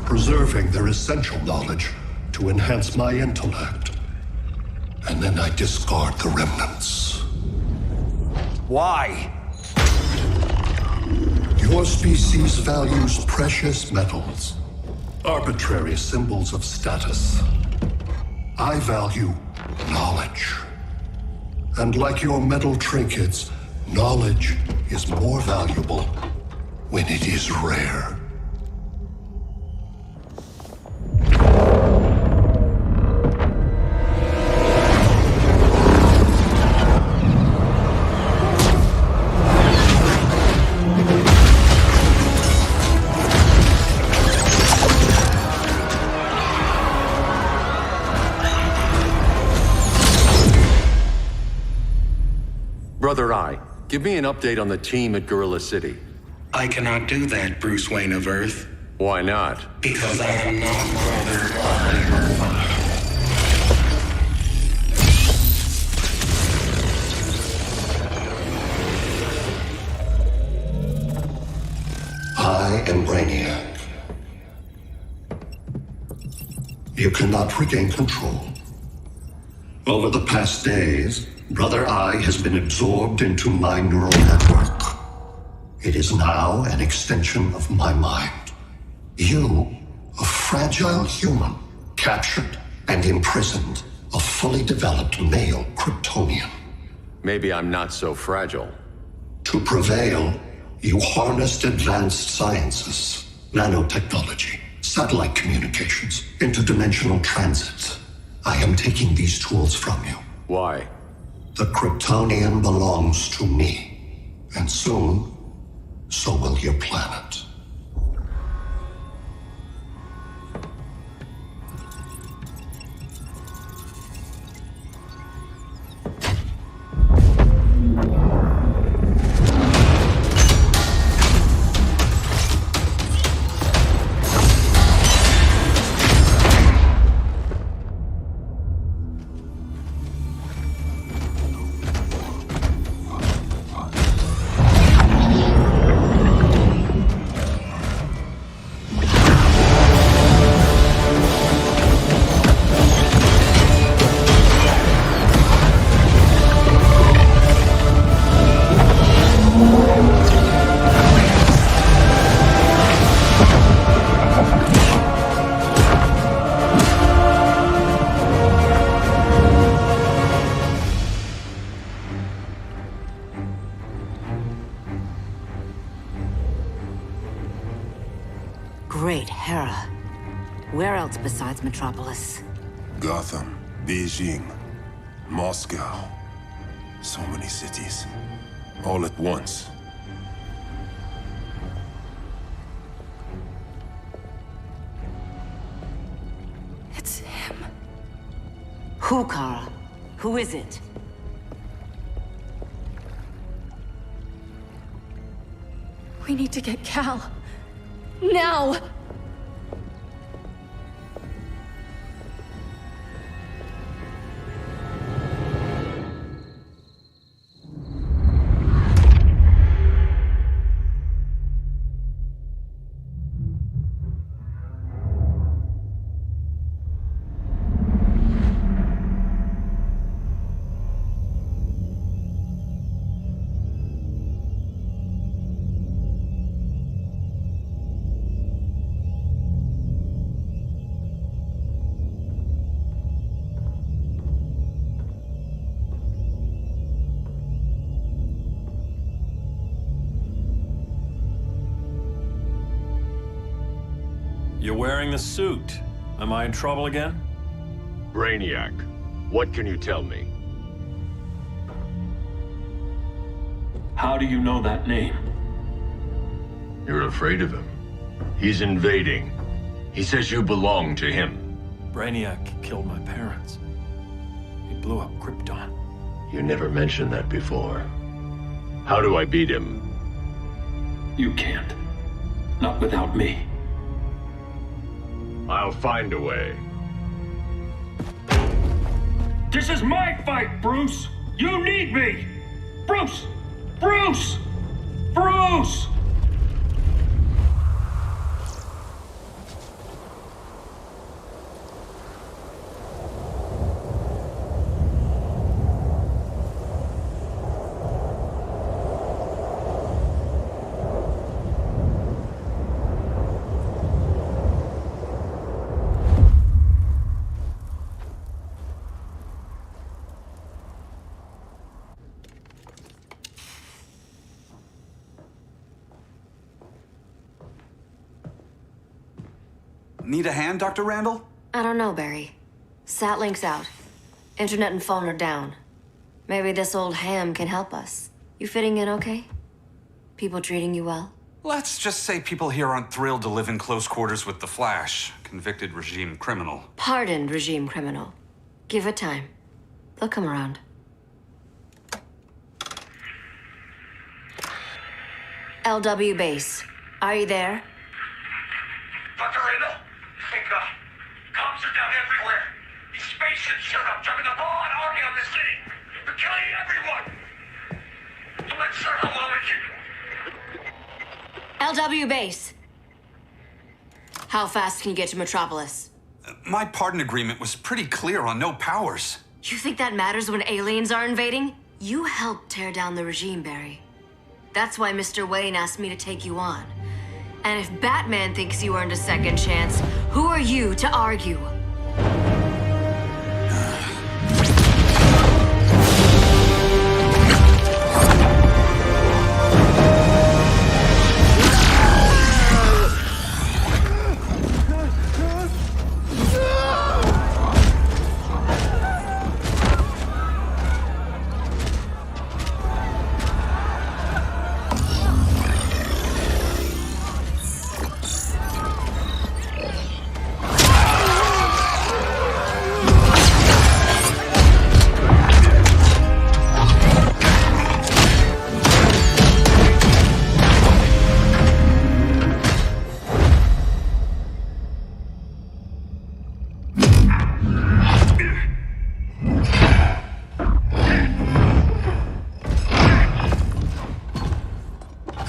preserving their essential knowledge to enhance my intellect. And then I discard the remnants. Why? Your species values precious metals, arbitrary symbols of status. I value knowledge. And like your metal trinkets, knowledge is more valuable when it is rare. Brother Eye, give me an update on the team at Gorilla City. I cannot do that, Bruce Wayne of Earth. Why not? Because I am not Brother Eye. I am Brainiac. You cannot regain control. Over the past days, Brother Eye has been absorbed into my neural network. It is now an extension of my mind. You, a fragile human, captured and imprisoned a fully developed male Kryptonian. Maybe I'm not so fragile. To prevail, you harnessed advanced sciences, nanotechnology, satellite communications, interdimensional transits. I am taking these tools from you. Why? The Kryptonian belongs to me. And soon, so will your planet. Great Hera. Where else besides Metropolis? Gotham, Beijing, Moscow. So many cities. All at once. It's him. Who, Kara? Who is it? We need to get Cal. Now! You're wearing the suit. Am I in trouble again? Brainiac, what can you tell me? How do you know that name? You're afraid of him. He's invading. He says you belong to him. Brainiac killed my parents. He blew up Krypton. You never mentioned that before. How do I beat him? You can't. Not without me. I'll find a way. This is my fight, Bruce! You need me! Bruce! Bruce! Bruce! Need a hand, Dr. Randall? I don't know, Barry. Satlink's out. Internet and phone are down. Maybe this old ham can help us. You fitting in okay? People treating you well? Let's just say people here aren't thrilled to live in close quarters with the Flash, convicted regime criminal. Pardoned regime criminal. Give it time. They'll come around. LW base. Are you there? Dr. Randall? Comms are down everywhere. These spaceships showed up, driving a raw army on this city. They're killing everyone. I'm not sure how long we can... LW base. How fast can you get to Metropolis? My pardon agreement was pretty clear on no powers. You think that matters when aliens are invading? You helped tear down the regime, Barry. That's why Mr. Wayne asked me to take you on. And if Batman thinks you earned a second chance, who are you to argue?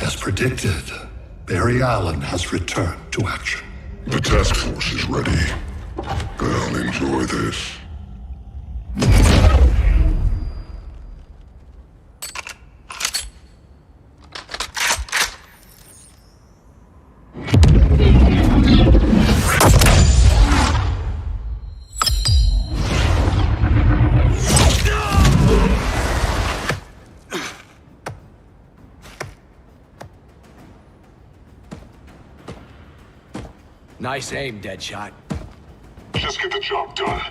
As predicted, Barry Allen has returned to action. The task force is ready. I'll enjoy this. Nice aim, Deadshot. Just get the job done.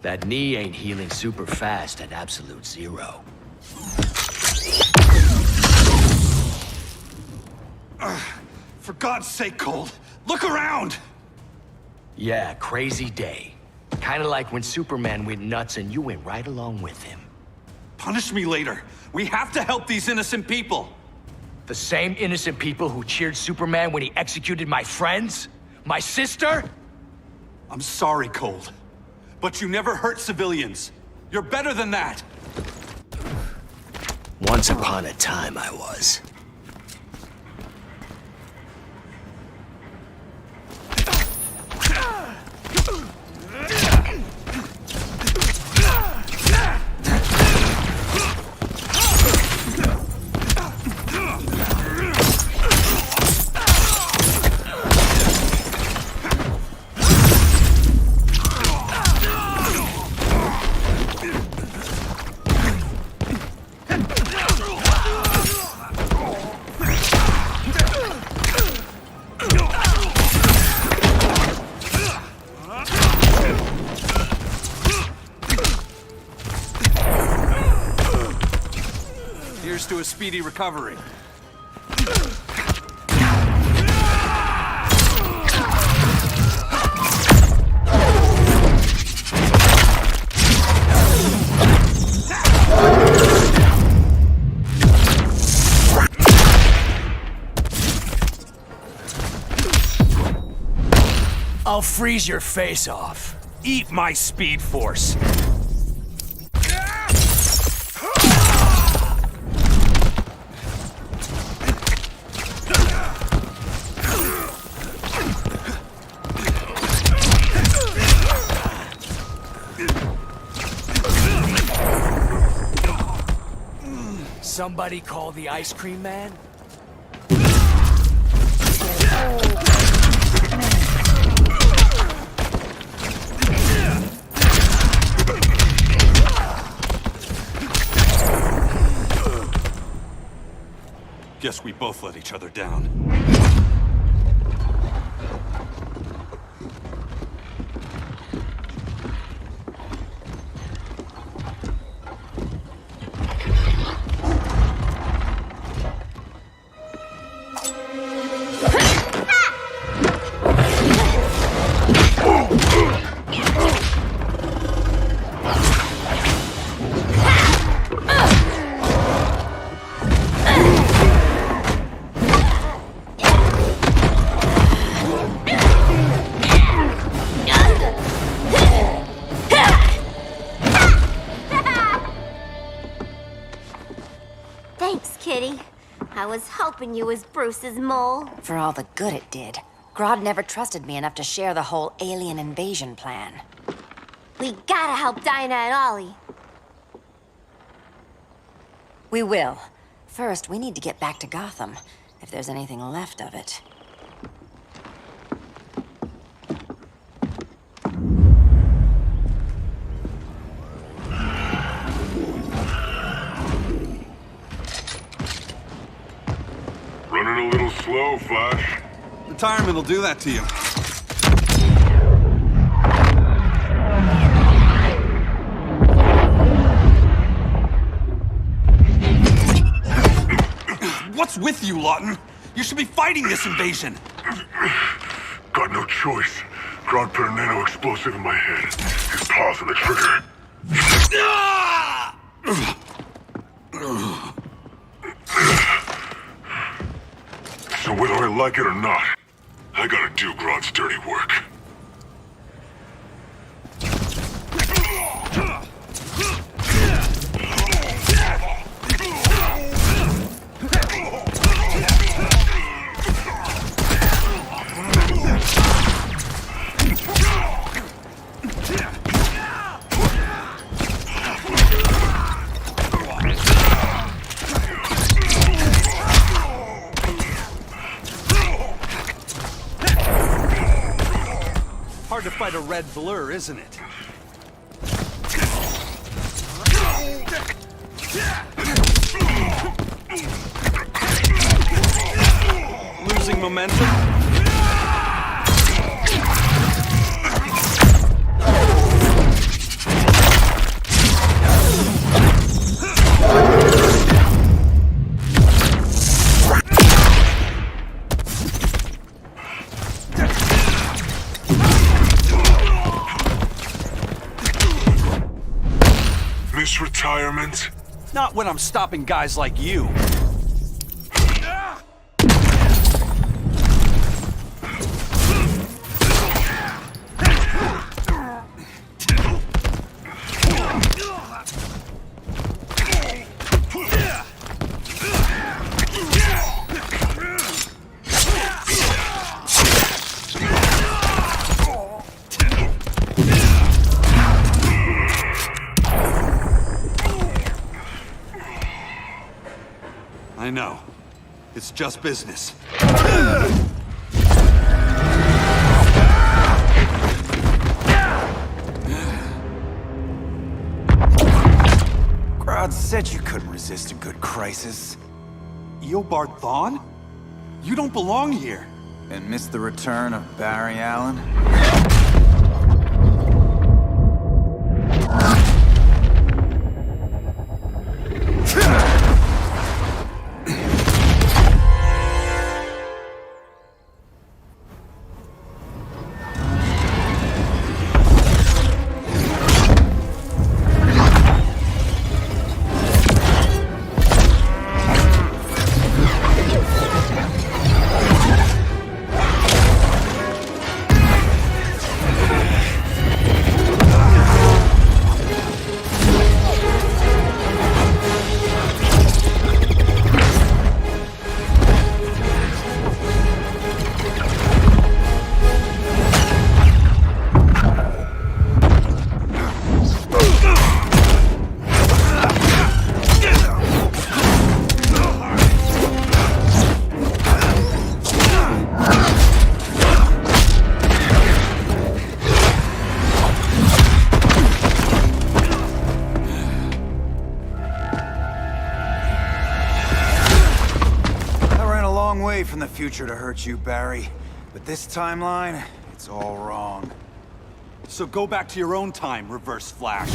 That knee ain't healing super fast at absolute zero. For God's sake, Cole, look around! Yeah, crazy day. Kinda like when Superman went nuts and you went right along with him. Punish me later. We have to help these innocent people. The same innocent people who cheered Superman when he executed my friends? My sister? I'm sorry, Cole, but you never hurt civilians. You're better than that. Once upon a time, I was. Here's to a speedy recovery. I'll freeze your face off. Eat my Speed Force. Somebody call the ice cream man? Guess we both let each other down. I was hoping you was Bruce's mole. For all the good it did. Grodd never trusted me enough to share the whole alien invasion plan. We gotta help Dinah and Ollie. We will. First, we need to get back to Gotham, if there's anything left of it. Running a little slow, Flash. Retirement will do that to you. What's with you, Lawton? You should be fighting this invasion. Got no choice. Grodd put a nano explosive in my head. His paws on the trigger. So whether I like it or not, I gotta do Grodd's dirty work. a red blur, isn't it? Losing momentum? Retirement? Not when I'm stopping guys like you. I know. It's just business. Grodd said you couldn't resist a good crisis. Eobard Thawne? You don't belong here. And miss the return of Barry Allen? From the future to hurt you, Barry. But this timeline, it's all wrong. So go back to your own time, Reverse Flash.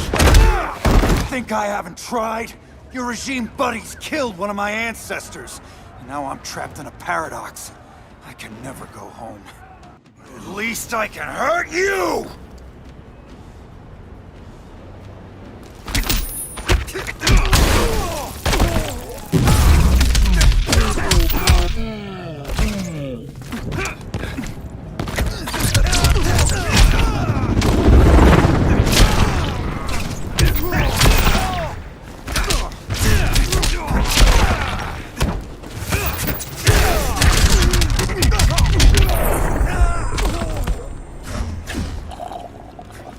Think I haven't tried? Your regime buddies killed one of my ancestors. And now I'm trapped in a paradox. I can never go home. At least I can hurt you!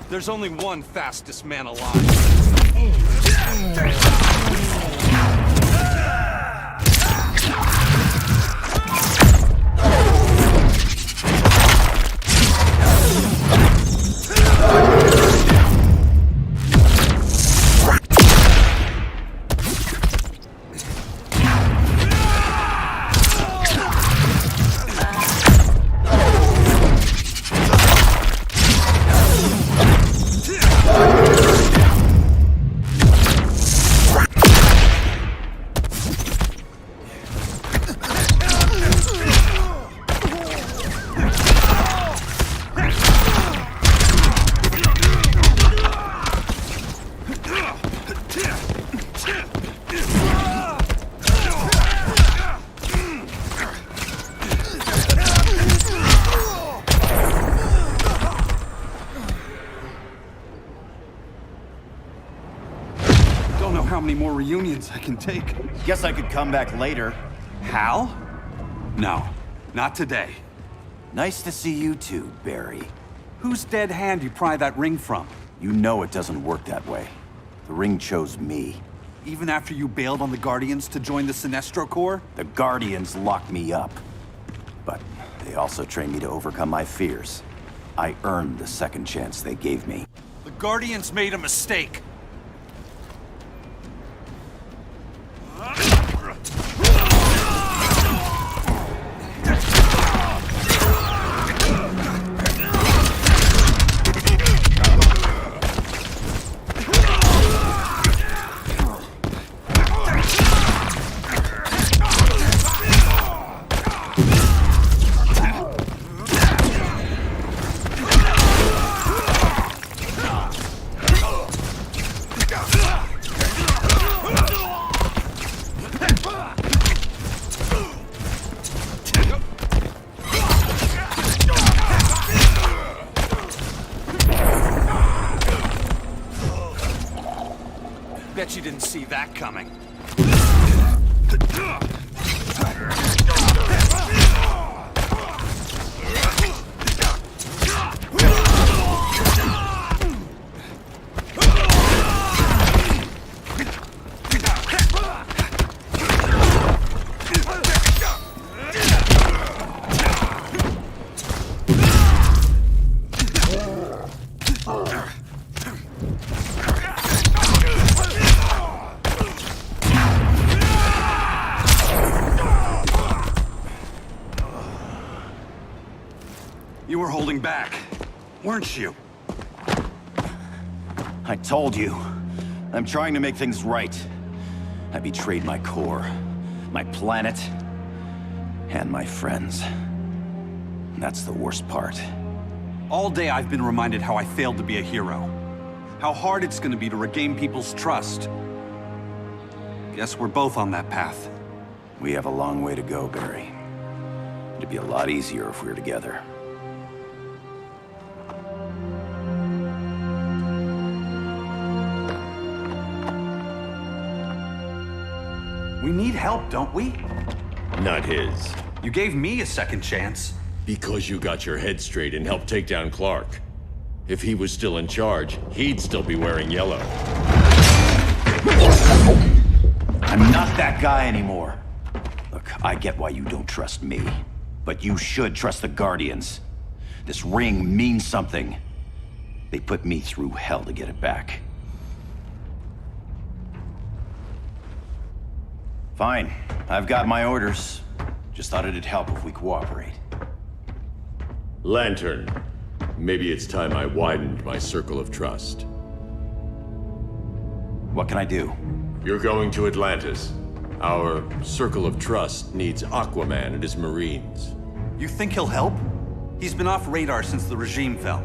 There's only one fastest man alive. How many more reunions I can take. Guess I could come back later. Hal? No, not today. Nice to see you too, Barry. Whose dead hand you pry that ring from? You know it doesn't work that way. The ring chose me. Even after you bailed on the Guardians to join the Sinestro Corps? The Guardians locked me up. But they also trained me to overcome my fears. I earned the second chance they gave me. The Guardians made a mistake. Bet you didn't see that coming. You were holding back, weren't you? I told you. I'm trying to make things right. I betrayed my core, my planet, and my friends. That's the worst part. All day I've been reminded how I failed to be a hero. How hard it's gonna be to regain people's trust. Guess we're both on that path. We have a long way to go, Barry. It'd be a lot easier if we were together. We need help, don't we? Not his. You gave me a second chance. Because you got your head straight and helped take down Clark. If he was still in charge, he'd still be wearing yellow. I'm not that guy anymore. Look, I get why you don't trust me, but you should trust the Guardians. This ring means something. They put me through hell to get it back. Fine, I've got my orders. Just thought it'd help if we cooperate. Lantern. Maybe it's time I widened my circle of trust. What can I do? You're going to Atlantis. Our circle of trust needs Aquaman and his Marines. You think he'll help? He's been off radar since the regime fell.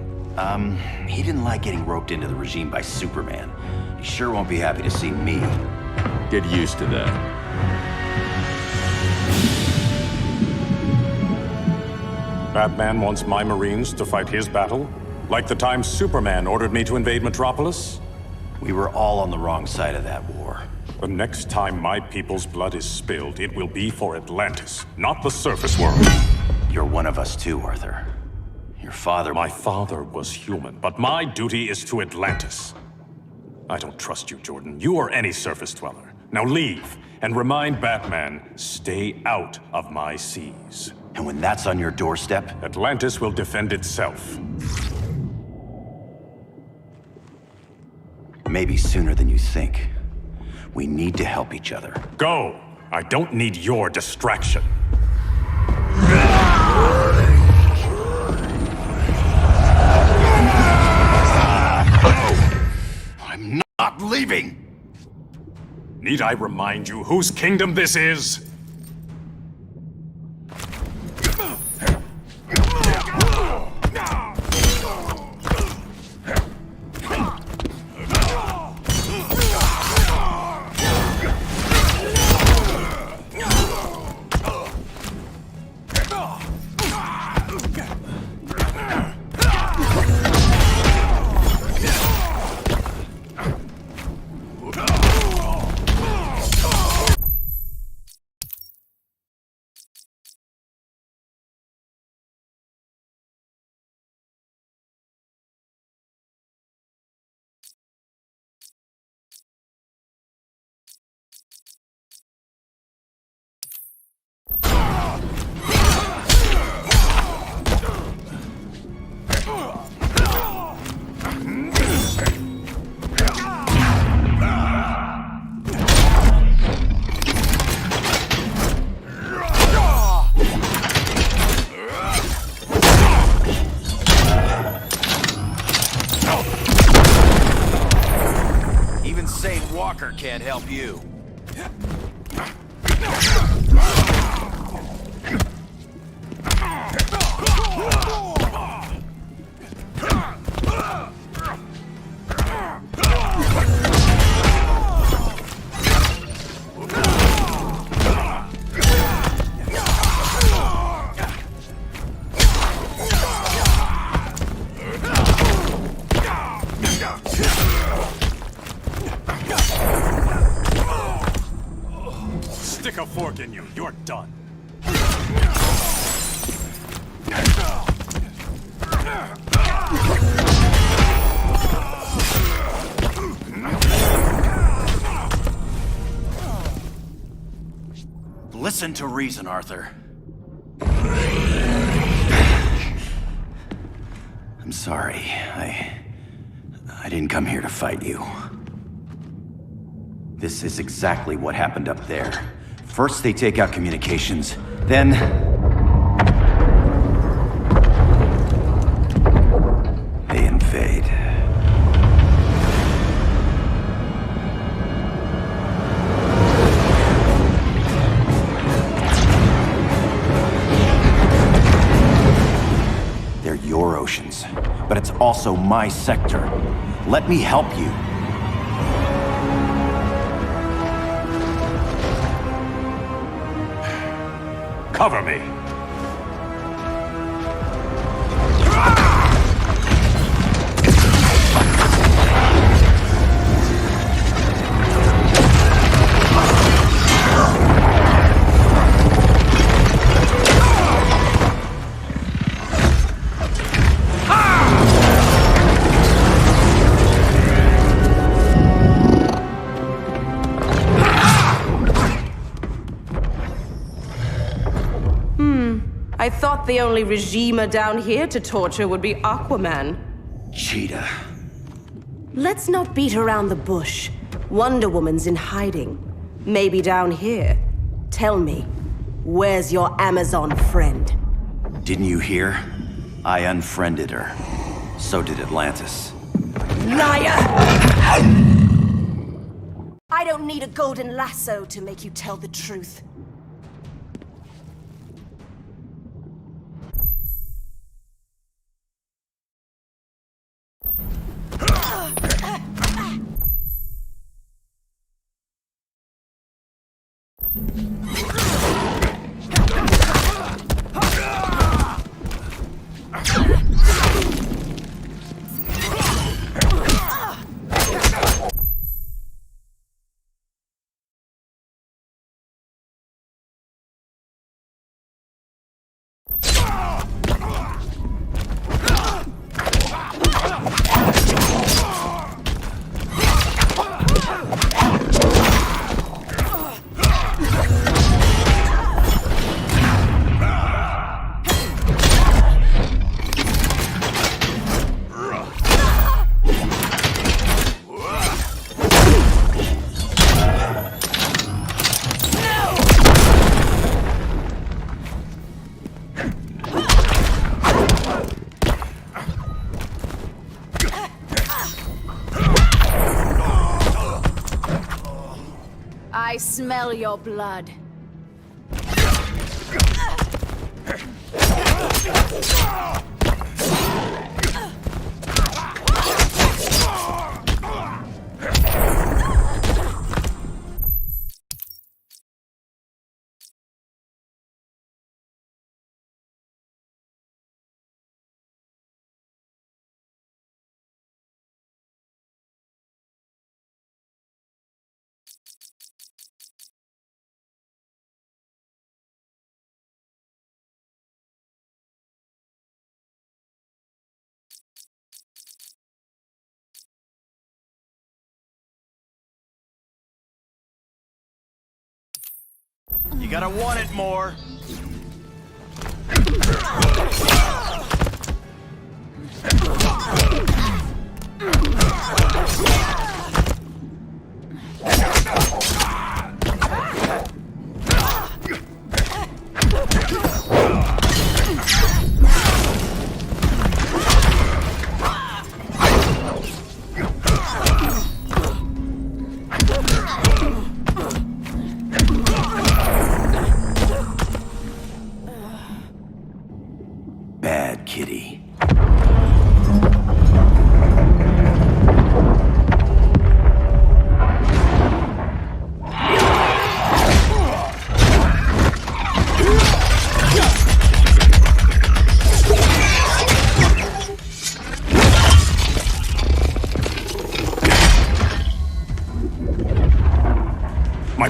He didn't like getting roped into the regime by Superman. He sure won't be happy to see me. Get used to that. Batman wants my Marines to fight his battle? Like the time Superman ordered me to invade Metropolis? We were all on the wrong side of that war. The next time my people's blood is spilled, it will be for Atlantis, not the surface world. You're one of us too, Arthur. Your father... My father was human, but my duty is to Atlantis. I don't trust you, Jordan. You or any surface dweller. Now leave, and remind Batman, stay out of my seas. And when that's on your doorstep? Atlantis will defend itself. Maybe sooner than you think. We need to help each other. Go! I don't need your distraction. I'm not leaving! Need I remind you whose kingdom this is? Walker can't help you. Stick a fork in you. You're done. Listen to reason, Arthur. I'm sorry. I didn't come here to fight you. This is exactly what happened up there. First they take out communications, then... they invade. They're your oceans, but it's also my sector. Let me help you. Cover me. I thought the only regimer down here to torture would be Aquaman. Cheetah. Let's not beat around the bush. Wonder Woman's in hiding. Maybe down here. Tell me, where's your Amazon friend? Didn't you hear? I unfriended her. So did Atlantis. Liar! I don't need a golden lasso to make you tell the truth. I smell your blood. You gotta want it more.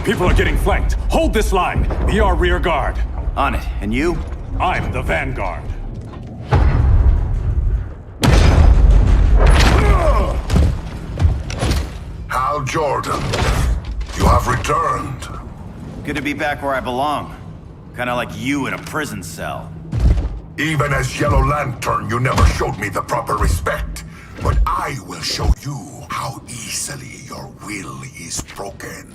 people are getting flanked. Hold this line. Be our rear guard. On it. And you? I'm the vanguard. Hal Jordan, you have returned. Good to be back where I belong. Kinda like you in a prison cell. Even as Yellow Lantern, you never showed me the proper respect. But I will show you how easily your will is broken.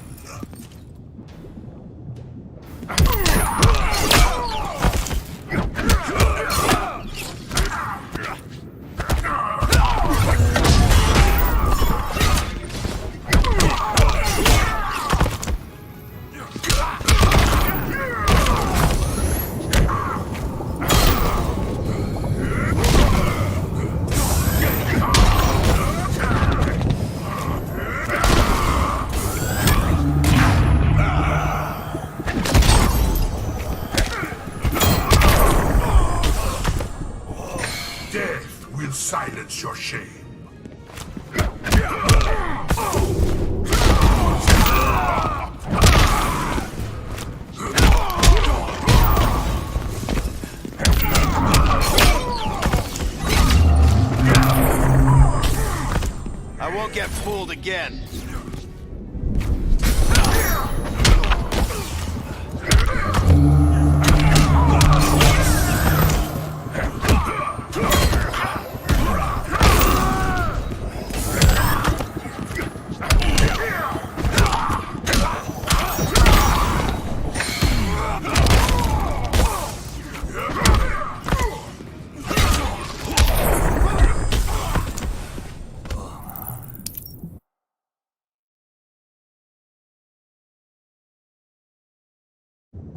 Silence your shame. I won't get fooled again.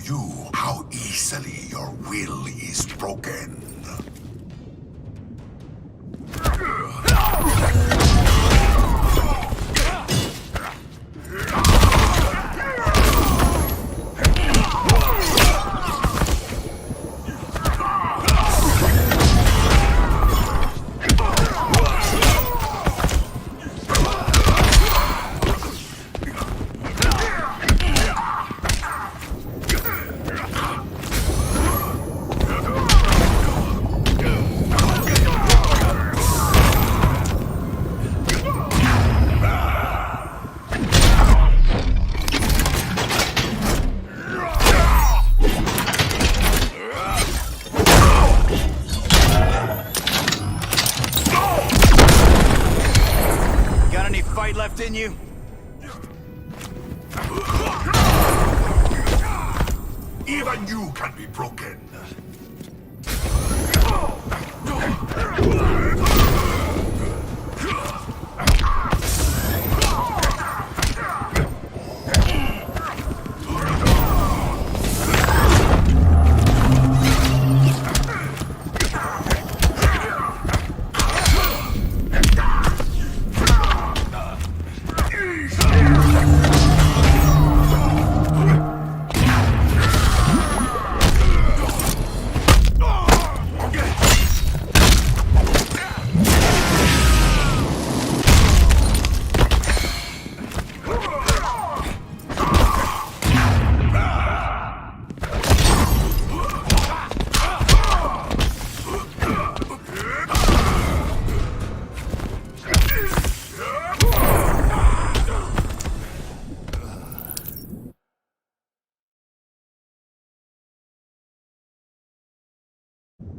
You, how easily your will is broken. Left in you? Even you can be broken.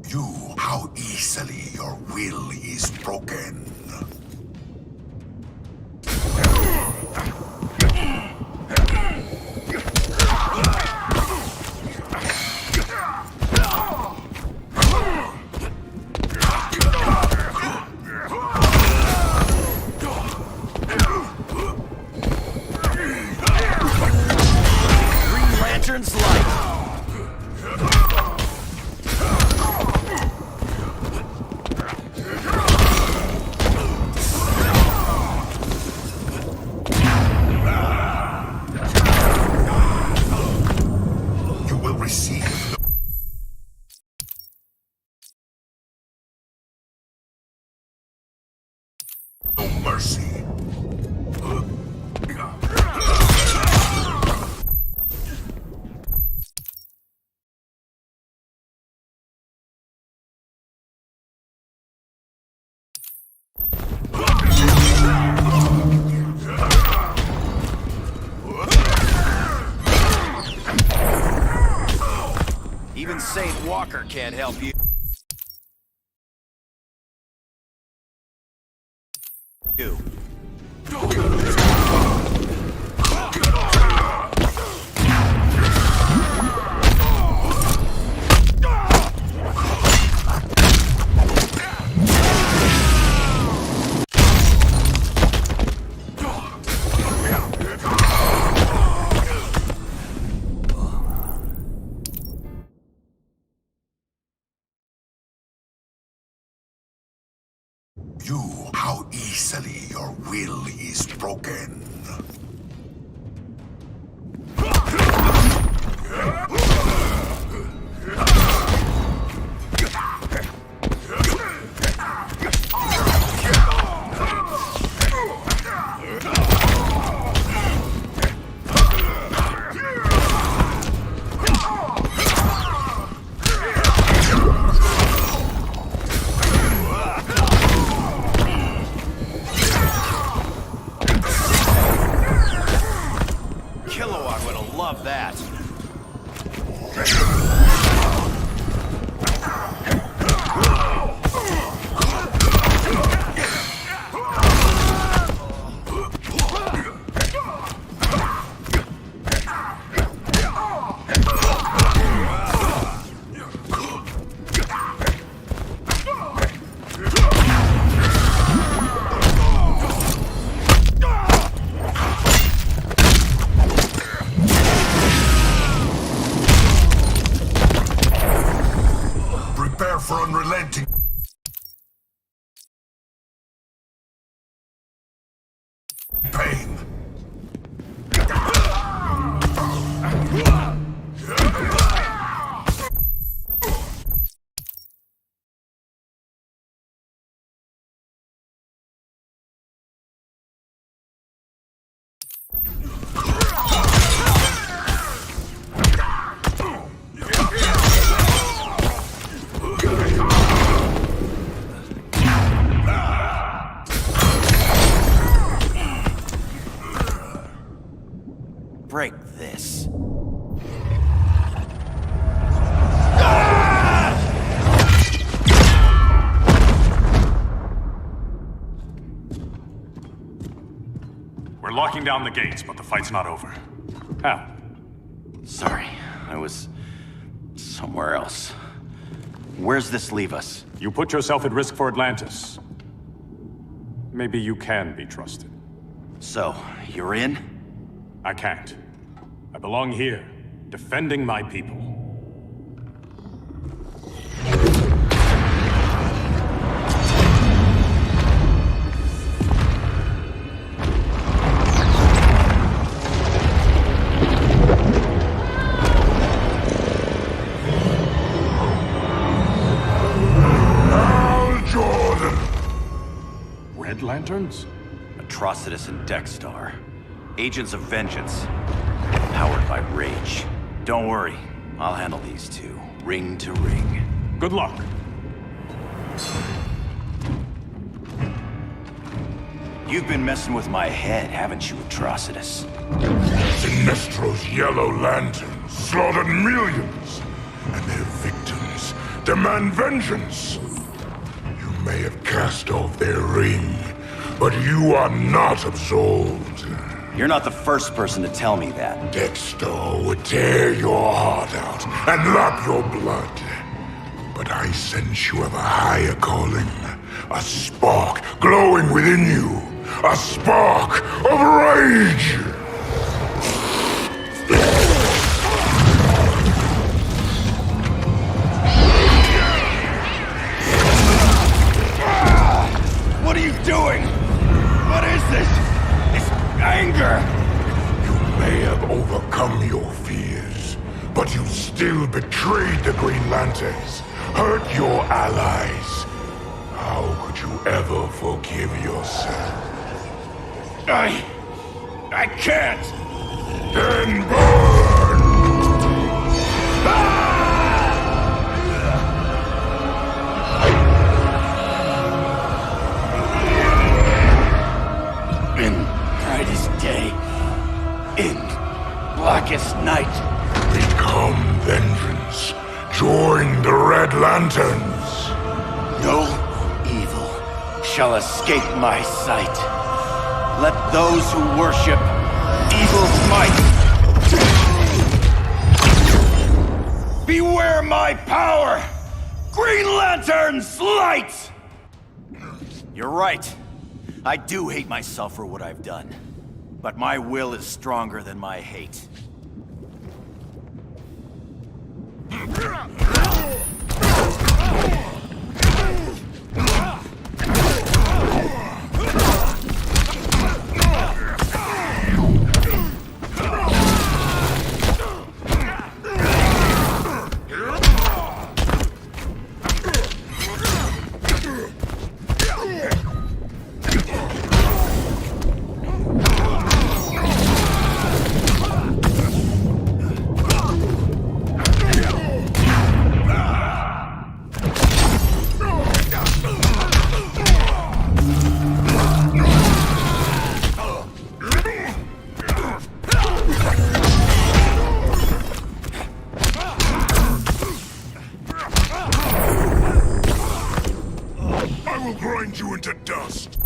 You, how easily your will is broken. Green Lantern's light. No mercy. Walker can't help you. How easily your will is broken. Love that. For unrelenting pain. Break this. We're locking down the gates, but the fight's not over. How? Sorry, I was somewhere else. Where's this leave us? You put yourself at risk for Atlantis. Maybe you can be trusted. So, you're in? I can't. I belong here, defending my people. Red Lanterns? Atrocitus and Dexstar. Agents of Vengeance. Powered by rage. Don't worry, I'll handle these two, ring to ring. Good luck. You've been messing with my head, haven't you, Atrocitus? Sinestro's Yellow Lanterns slaughtered millions, and their victims demand vengeance. You may have cast off their ring, but you are not absolved. You're not the first person to tell me that. Dexter would tear your heart out and lap your blood. But I sense you have a higher calling. A spark glowing within you. A spark of rage! What are you doing? What is this? It's anger! You may have overcome your fears, but you still betrayed the Green Lanterns, hurt your allies. How could you ever forgive yourself? I can't! Then burn! In brightest day, in blackest night. Become vengeance. Join the lanterns. No evil shall escape my sight. Let those who worship evil's might beware my power! Green Lantern's light! You're right. I do hate myself for what I've done. But my will is stronger than my hate. You into dust.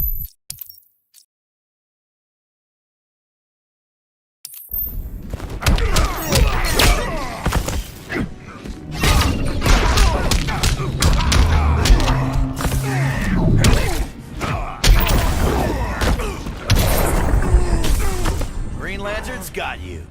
Green Lantern's got you.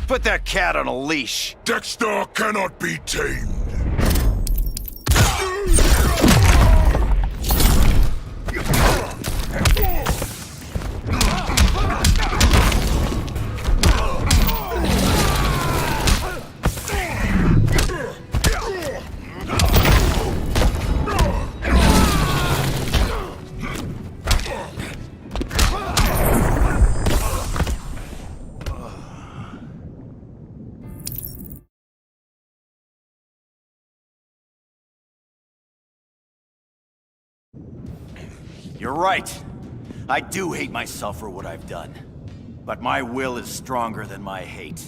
Put that cat on a leash. Dexter cannot be tamed. You're right. I do hate myself for what I've done. But my will is stronger than my hate.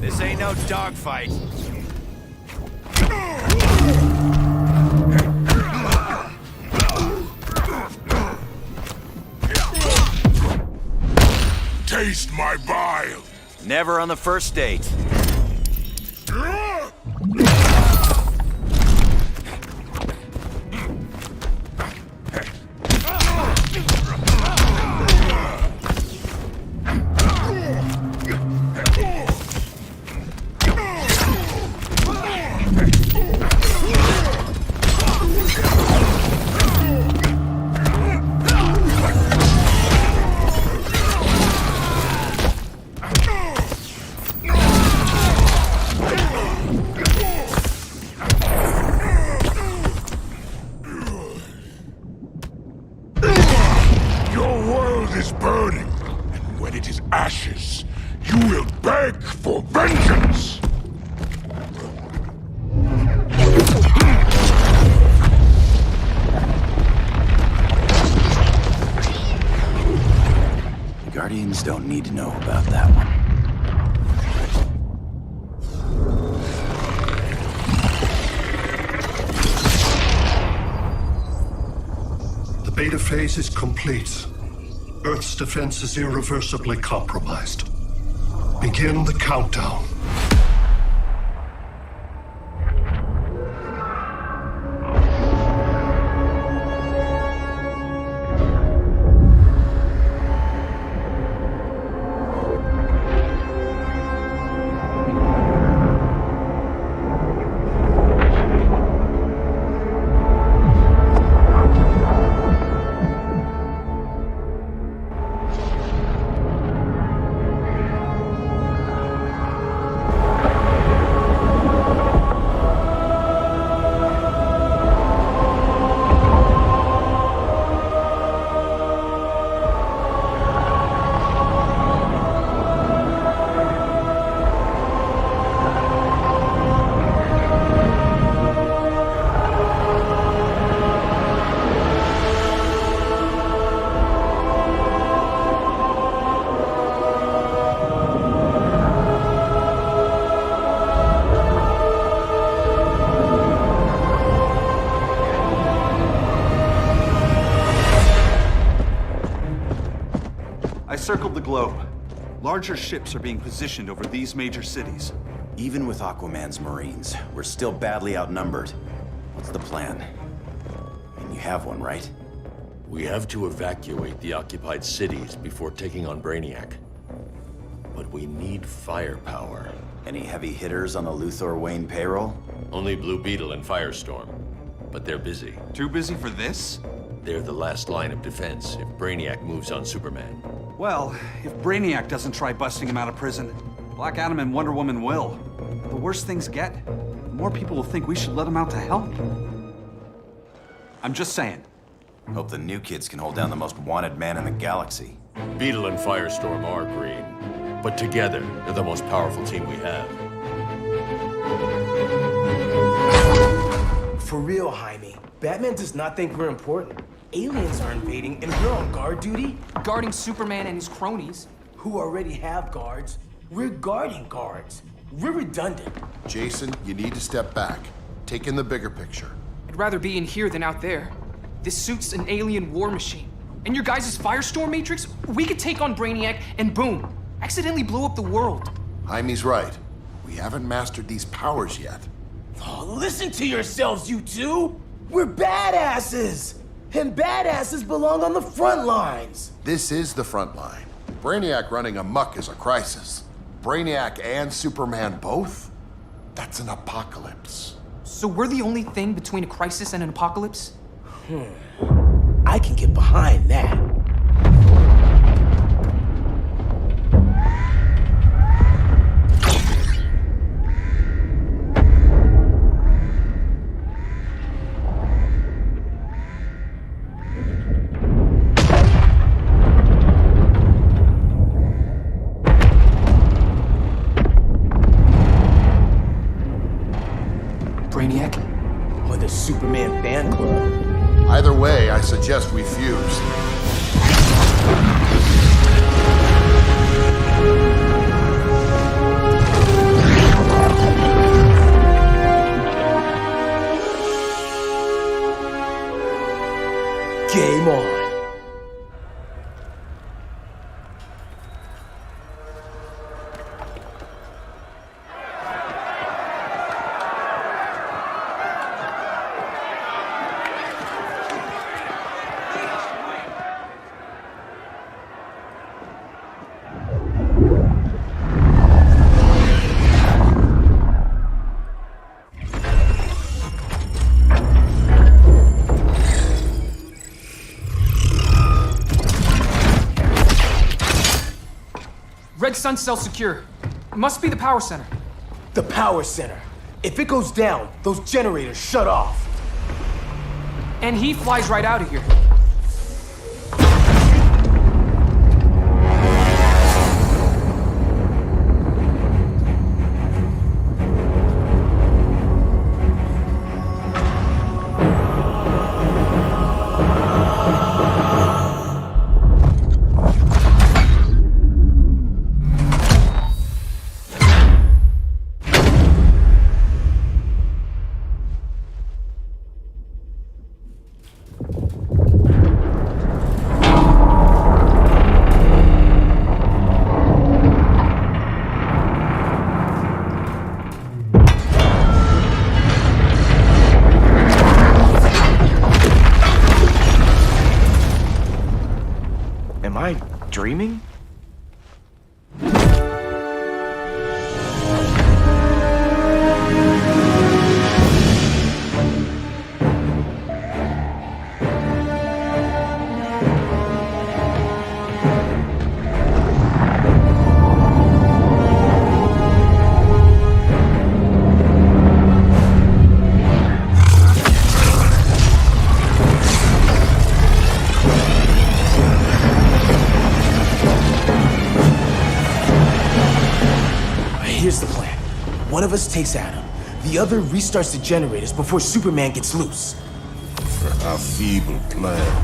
This ain't no dogfight. Taste my bile. Never on the first date. Ashes, you will beg for vengeance! The Guardians don't need to know about that one. beta phase is complete. Earth's defense is irreversibly compromised. Begin the countdown. Circled the globe. Larger ships are being positioned over these major cities. Even with Aquaman's Marines, we're still badly outnumbered. What's the plan? I mean, you have one, right? We have to evacuate the occupied cities before taking on Brainiac. But we need firepower. Any heavy hitters on the Luthor Wayne payroll? Only Blue Beetle and Firestorm. But they're busy. Too busy for this? They're the last line of defense if Brainiac moves on Superman. Well, if Brainiac doesn't try busting him out of prison, Black Adam and Wonder Woman will. The worse things get, the more people will think we should let him out to help. I'm just saying. Hope the new kids can hold down the most wanted man in the galaxy. Beetle and Firestorm are green, but together, they're the most powerful team we have. For real, Jaime. Batman does not think we're important. Aliens are invading, and we're on guard duty? Guarding Superman and his cronies. Who already have guards. We're guarding guards. We're redundant. Jason, you need to step back. Take in the bigger picture. I'd rather be in here than out there. This suit's an alien war machine. And your guys' Firestorm Matrix, we could take on Brainiac and boom, accidentally blow up the world. Jaime's right. We haven't mastered these powers yet. Oh, listen to yourselves, you two! We're badasses! And badasses belong on the front lines! This is the front line. Brainiac running amok is a crisis. Brainiac and Superman both? That's an apocalypse. So we're the only thing between a crisis and an apocalypse? I can get behind that. Brainiac? Or the Superman fan club? Either way, I suggest we fuse. Game on. Red Sun cell secure. It must be the power center. The power center. If it goes down, those generators shut off. And he flies right out of here. Am I dreaming? Here's the plan. One of us takes Adam. The other restarts the generators before Superman gets loose. A feeble plan.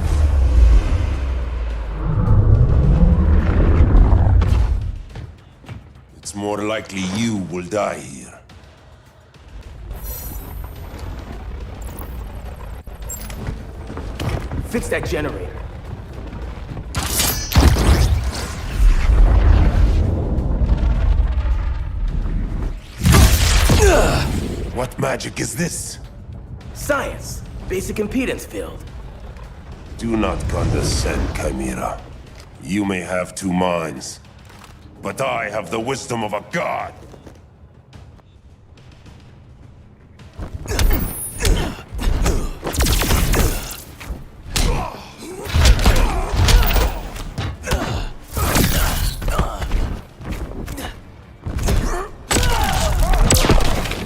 It's more likely you will die here. Fix that generator. What magic is this? Science. Basic impedance field. Do not condescend, Chimera. You may have two minds, but I have the wisdom of a god.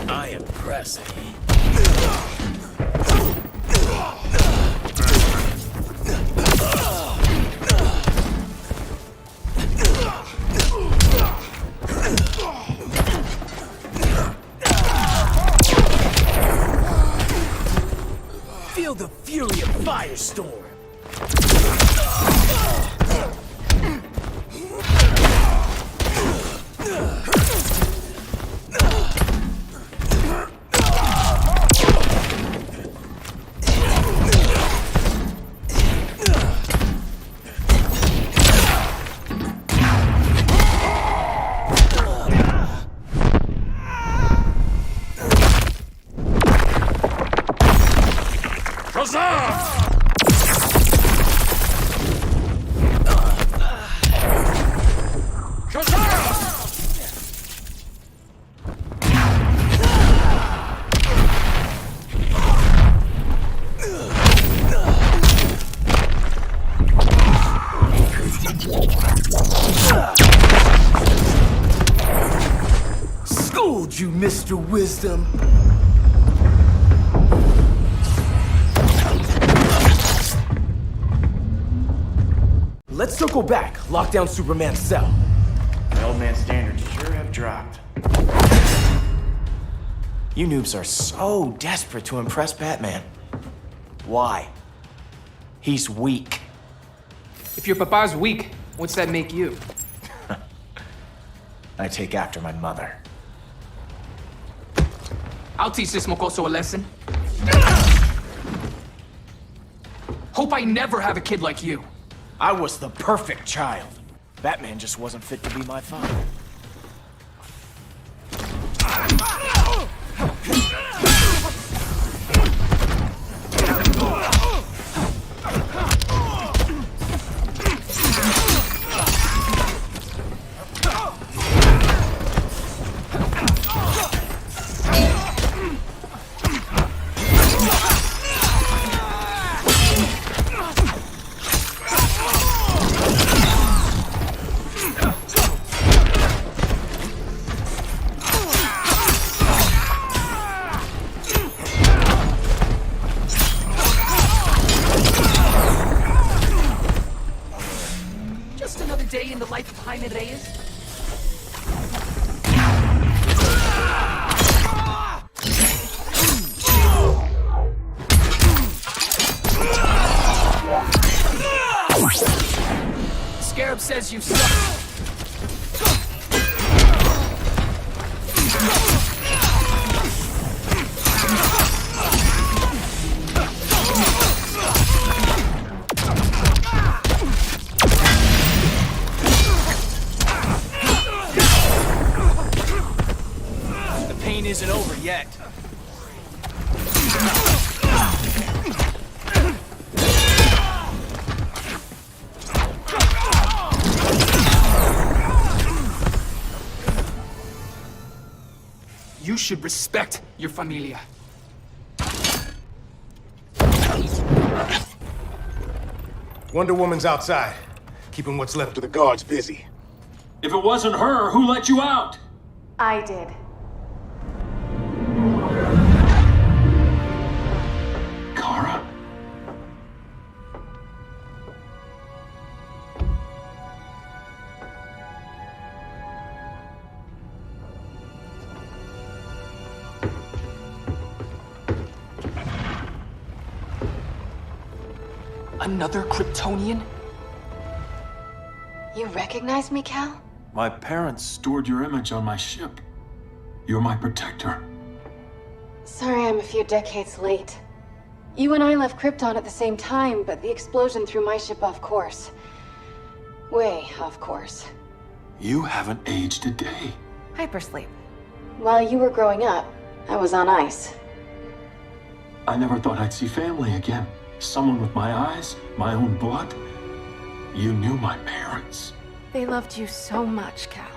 I am pressing. Feel the fury of Firestorm. Schooled you, Mr. Wisdom. Let's circle back, lock down Superman's cell. The old man's standards sure have dropped. You noobs are so desperate to impress Batman. Why? He's weak. If your papa's weak, what's that make you? I take after my mother. I'll teach this mocoso a lesson. Hope I never have a kid like you. I was the perfect child. Batman just wasn't fit to be my father. Scarab says you suck. The pain isn't over yet. You should respect your familia. Wonder Woman's outside, keeping what's left of the guards busy. If it wasn't her, who let you out? I did. Kara? Another Kryptonian? You recognize me, Cal? My parents stored your image on my ship. You're my protector. Sorry I'm a few decades late. You and I left Krypton at the same time, but the explosion threw my ship off course. Way off course. You haven't aged a day. Hypersleep. While you were growing up, I was on ice. I never thought I'd see family again. Someone with my eyes, my own blood. You knew my parents. They loved you so much, Cal.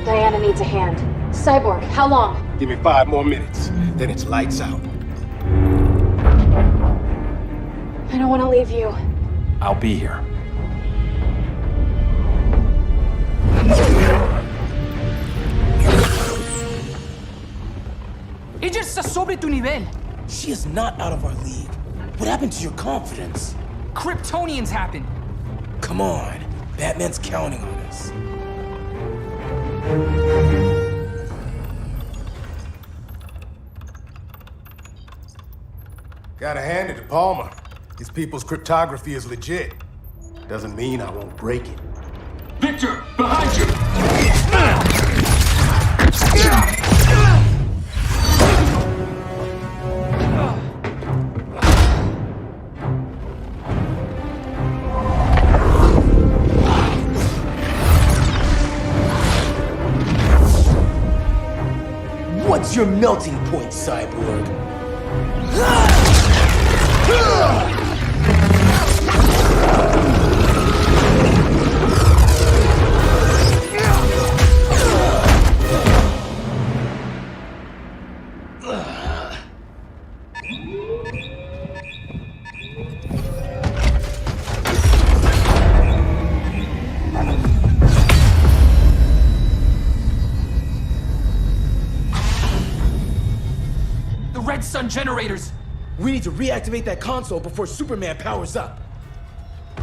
Diana needs a hand. Cyborg, how long? Give me 5 more minutes, then it's lights out. I don't want to leave you. I'll be here. Ella está sobre tu nivel. She is not out of our league. What happened to your confidence? Kryptonians happen. Come on. Batman's counting on us. Gotta hand it to Palmer. His people's cryptography is legit. Doesn't mean I won't break it. Victor, behind you! What's your melting point, Cyborg? Red Sun generators! We need to reactivate that console before Superman powers up.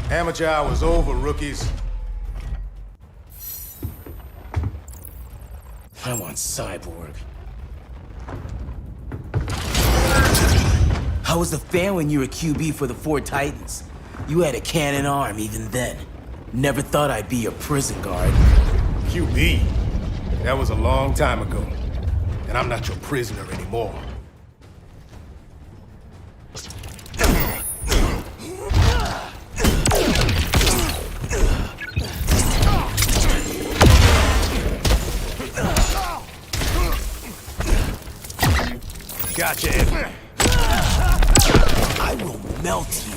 Amateur hour's over, rookies. I want Cyborg. How was the fan when you were QB for the 4 Titans? You had a cannon arm even then. Never thought I'd be your prison guard. QB? That was a long time ago. And I'm not your prisoner anymore. Gotcha, Ed. I will melt you.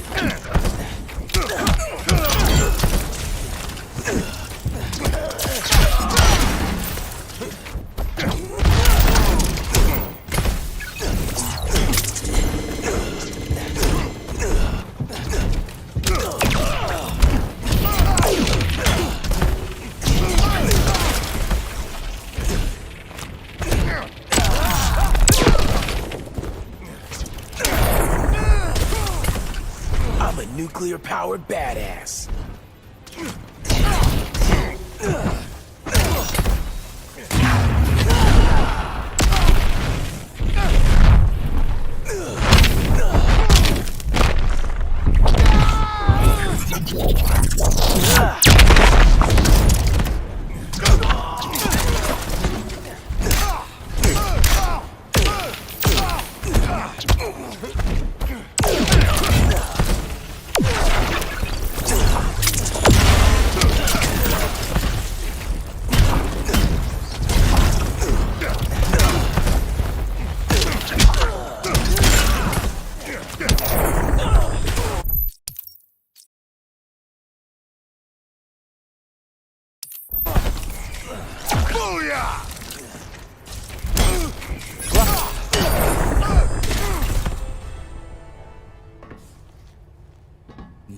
Nuclear-powered badass.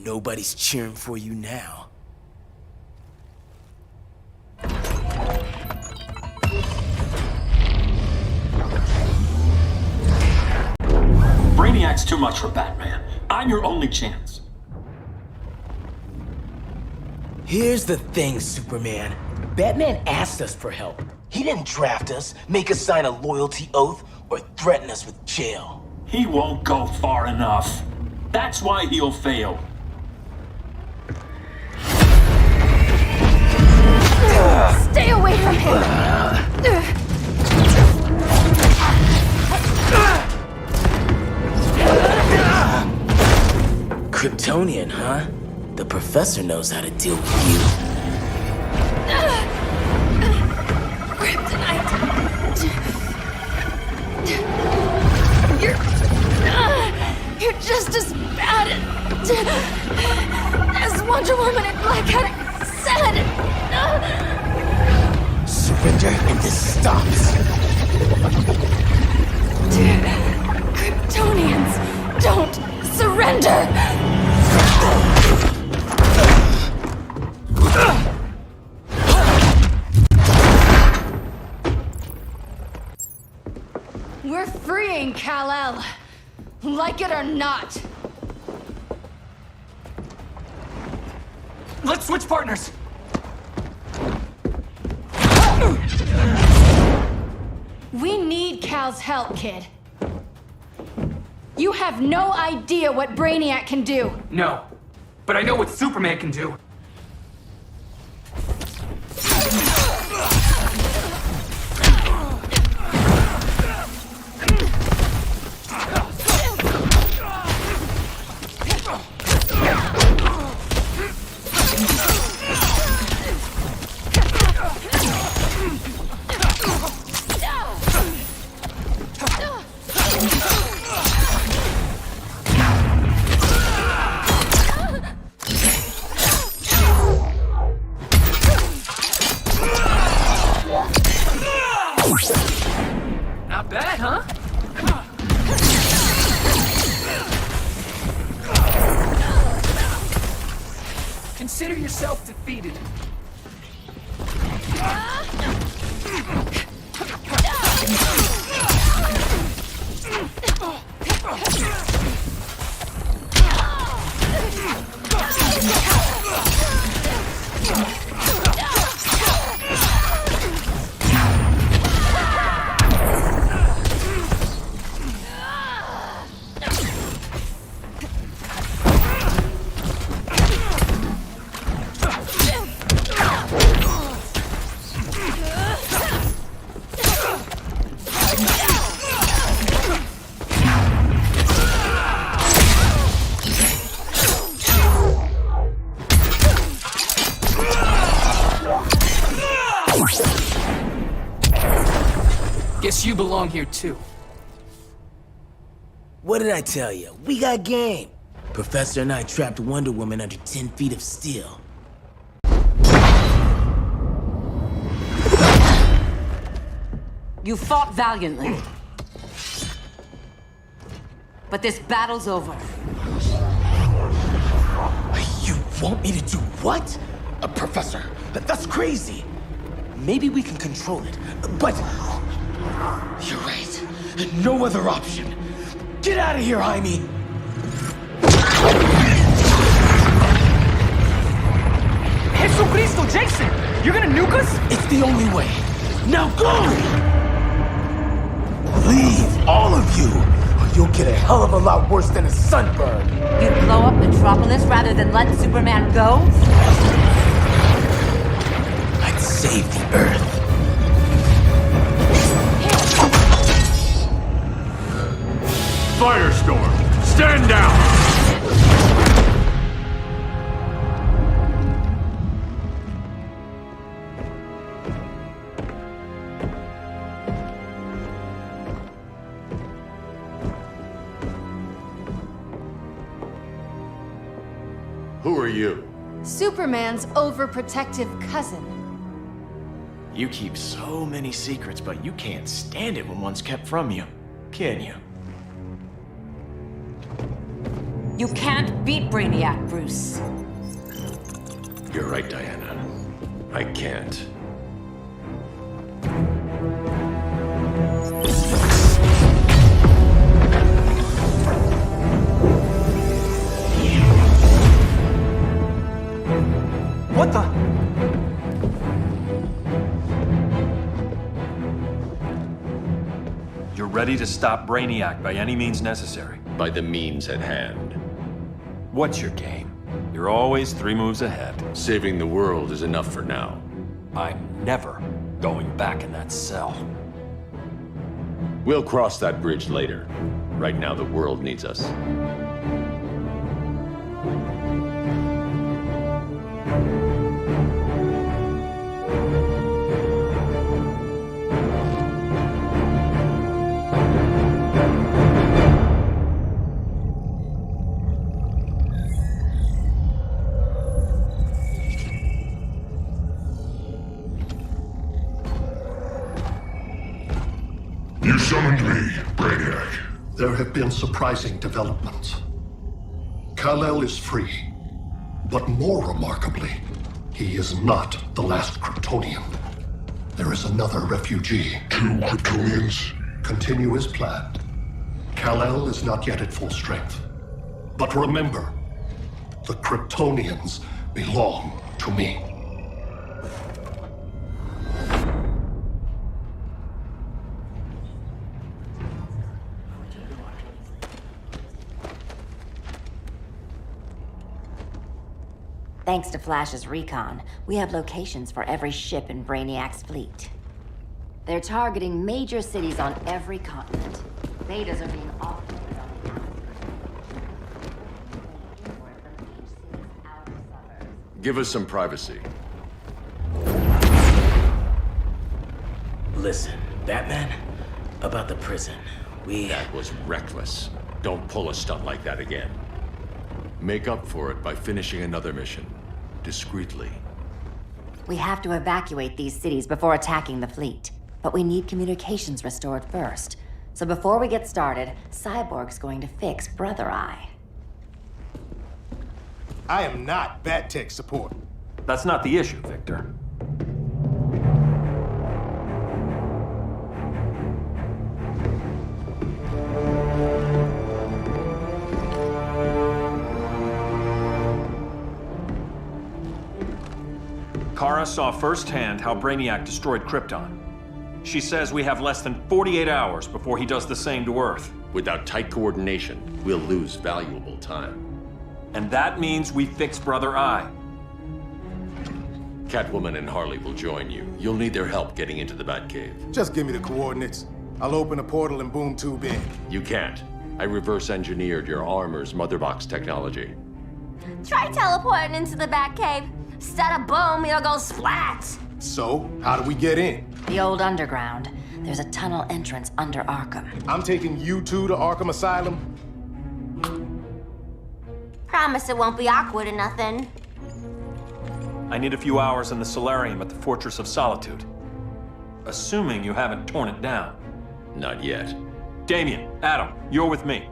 Nobody's cheering for you now. Brainiac's too much for Batman. I'm your only chance. Here's the thing, Superman. Batman asked us for help. He didn't draft us, make us sign a loyalty oath, or threaten us with jail. He won't go far enough. That's why he'll fail. Stay away from him! Kryptonian, huh? The professor knows how to deal with you. Kryptonite! You're just as bad as Wonder Woman and Black had said. Surrender and this stops. Kryptonians don't surrender! We're freeing Kal-El. Like it or not. Let's switch partners. We need Cal's help, kid. You have no idea what Brainiac can do. No, but I know what Superman can do. Not bad, huh? Consider yourself defeated. Guess you belong here too. What did I tell you? We got game. Professor and I trapped Wonder Woman under 10 feet of steel. You fought valiantly. But this battle's over. You want me to do what? Professor, that's crazy. Maybe we can control it, but... You're right. No other option. Get out of here, Jaime! Jesucristo, Jason! You're gonna nuke us? It's the only way. Now go! Leave, all of you, or you'll get a hell of a lot worse than a sunburn. You'd blow up Metropolis rather than let Superman go? I'd save the Earth. Firestorm, stand down! Who are you? Superman's overprotective cousin. You keep so many secrets, but you can't stand it when one's kept from you, can you? You can't beat Brainiac, Bruce. You're right, Diana. I can't. What the? You're ready to stop Brainiac by any means necessary. By the means at hand. What's your game? You're always 3 moves ahead. Saving the world is enough for now. I'm never going back in that cell. We'll cross that bridge later. Right now, the world needs us. You summoned me, Brainiac. There have been surprising developments. Kal-El is free, but more remarkably, he is not the last Kryptonian. There is another refugee. 2 Kryptonians? Continue as planned. Kal-El is not yet at full strength. But remember, the Kryptonians belong to me. Thanks to Flash's recon, we have locations for every ship in Brainiac's fleet. They're targeting major cities on every continent. Betas are being offloaded on the outskirts. Give us some privacy. Listen, Batman, about the prison, That was reckless. Don't pull a stunt like that again. Make up for it by finishing another mission. Discreetly. We have to evacuate these cities before attacking the fleet. But we need communications restored first. So before we get started, Cyborg's going to fix Brother Eye. I am not Bat Tech support. That's not the issue, Victor. Kara saw firsthand how Brainiac destroyed Krypton. She says we have less than 48 hours before he does the same to Earth. Without tight coordination, we'll lose valuable time. And that means we fix Brother Eye. Catwoman and Harley will join you. You'll need their help getting into the Batcave. Just give me the coordinates. I'll open a portal and boom tube in. You can't. I reverse engineered your armor's motherbox technology. Try teleporting into the Batcave. Instead of boom, it'll go splat. So, how do we get in? The old underground. There's a tunnel entrance under Arkham. I'm taking you two to Arkham Asylum. Promise it won't be awkward or nothing. I need a few hours in the solarium at the Fortress of Solitude. Assuming you haven't torn it down. Not yet. Damien, Adam, you're with me.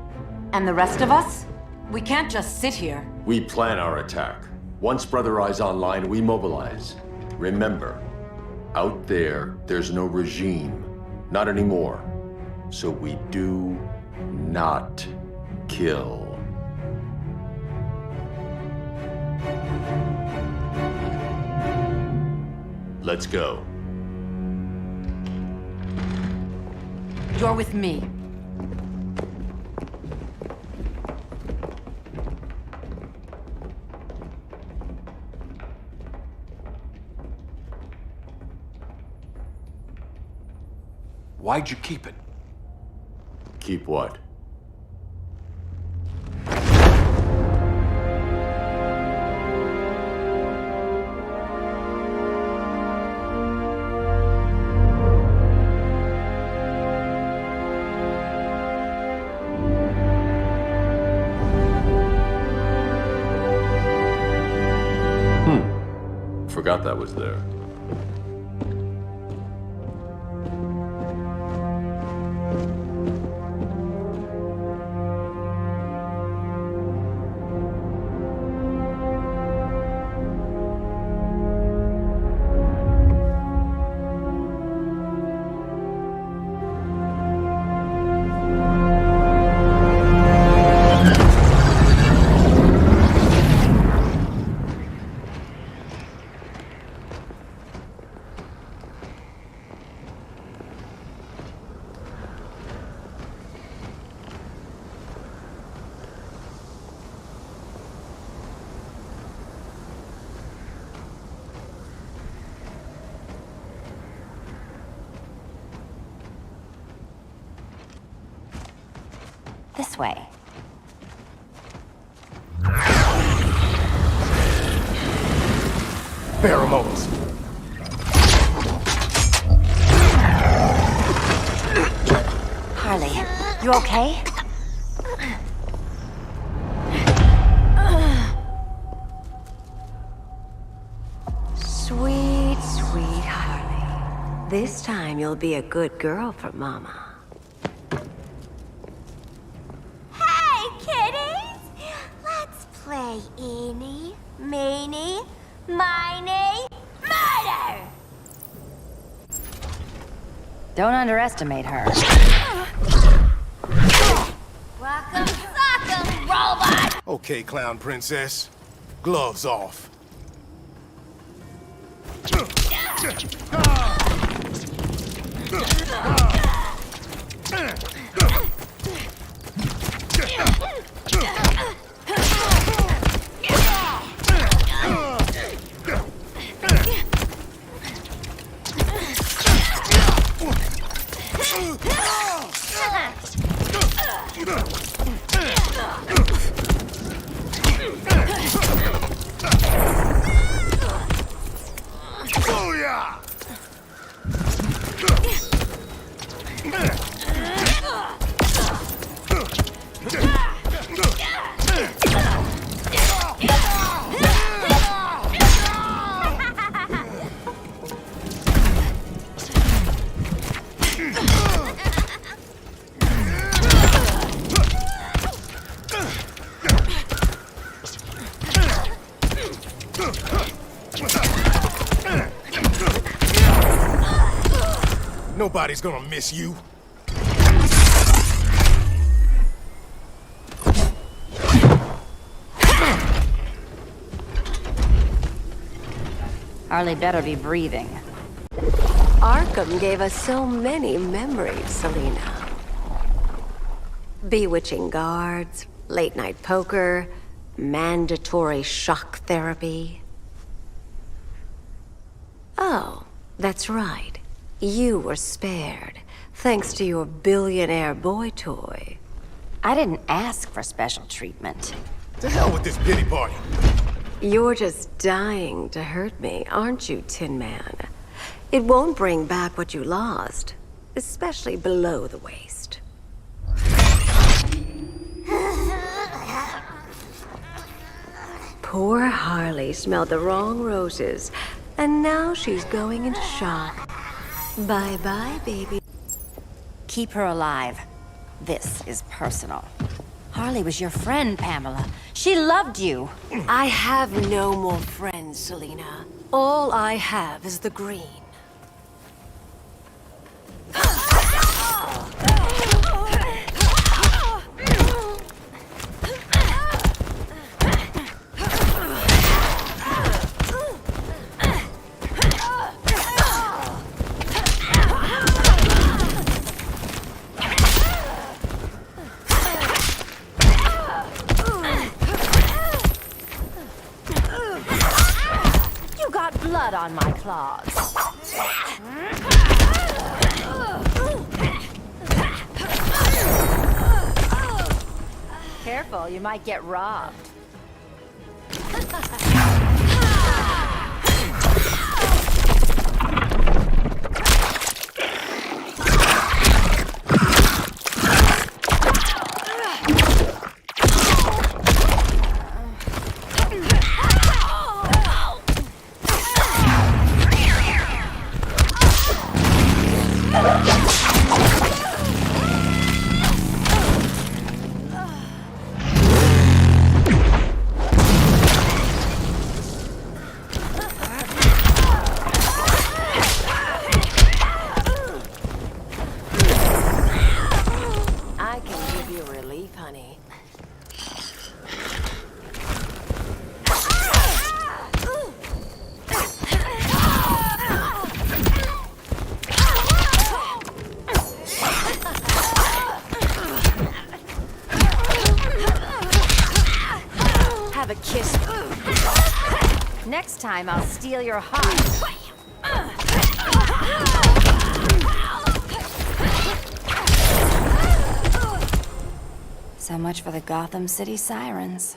And the rest of us? We can't just sit here. We plan our attack. Once Brother Eye's online, we mobilize. Remember, out there, there's no regime. Not anymore. So we do not kill. Let's go. You're with me. Why'd you keep it? Keep what? Forgot that was there. this way. Pheromones. Harley, you okay? Sweet, sweet Harley. This time you'll be a good girl for Mama. Hey, kiddies! Let's play eeny, meeny, miny, murder! Don't underestimate her. Rock'em sock'em, robot! Okay, clown princess. Gloves off. Nobody's gonna miss you. Harley better be breathing. Arkham gave us so many memories, Selena. Bewitching guards, late-night poker, mandatory shock therapy. Oh, that's right. You were spared, thanks to your billionaire boy toy. I didn't ask for special treatment. To hell with this pity party. You're just dying to hurt me, aren't you, Tin Man? It won't bring back what you lost, especially below the waist. Poor Harley smelled the wrong roses, and now she's going into shock. Bye-bye, baby. Keep her alive. This is personal. Harley was your friend, Pamela. She loved you. I have no more friends, Selena. All I have is the green. Blood on my claws. Careful, you might get robbed. Next time, I'll steal your heart. So much for the Gotham City sirens.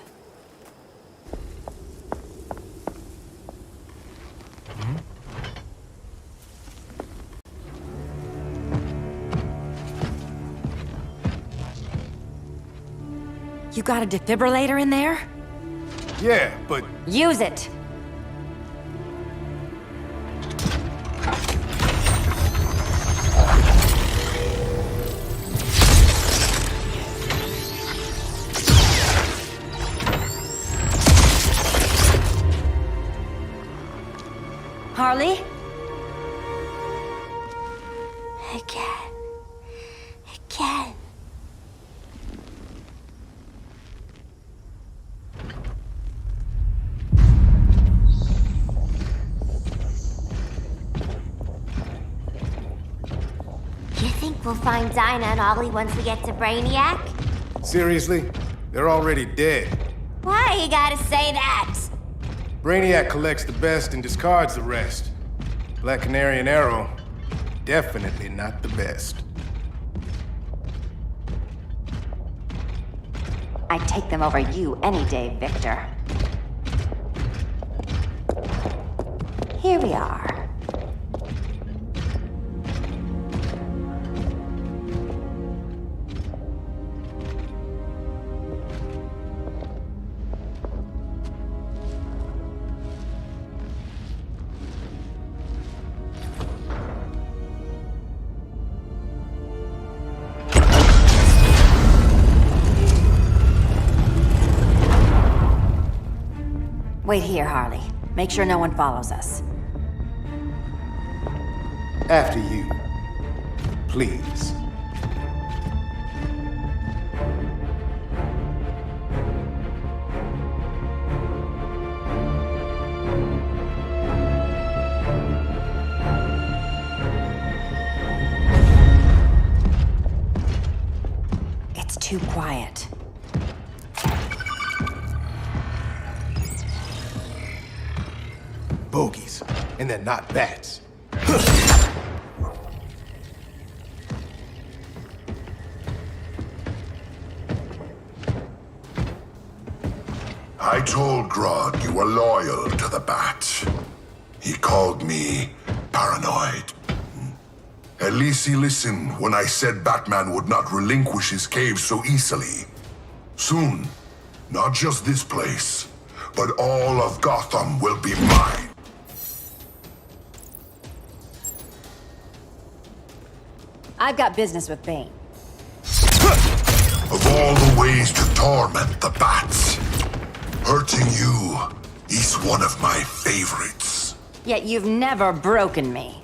You got a defibrillator in there? Yeah, but... Use it! Harley? Again. You think we'll find Dinah and Ollie once we get to Brainiac? Seriously? They're already dead. Why you gotta say that? Brainiac collects the best and discards the rest. Black Canary and Arrow, definitely not the best. I'd take them over you any day, Victor. Here we are. Wait here, Harley. Make sure no one follows us. After you. Please. It's too quiet. Bogies, and they're not bats. I told Grodd you were loyal to the Bat. He called me paranoid. At least he listened when I said Batman would not relinquish his cave so easily. Soon, not just this place, but all of Gotham will be mine. I've got business with Bane. Of all the ways to torment the Bats, hurting you is one of my favorites. Yet you've never broken me.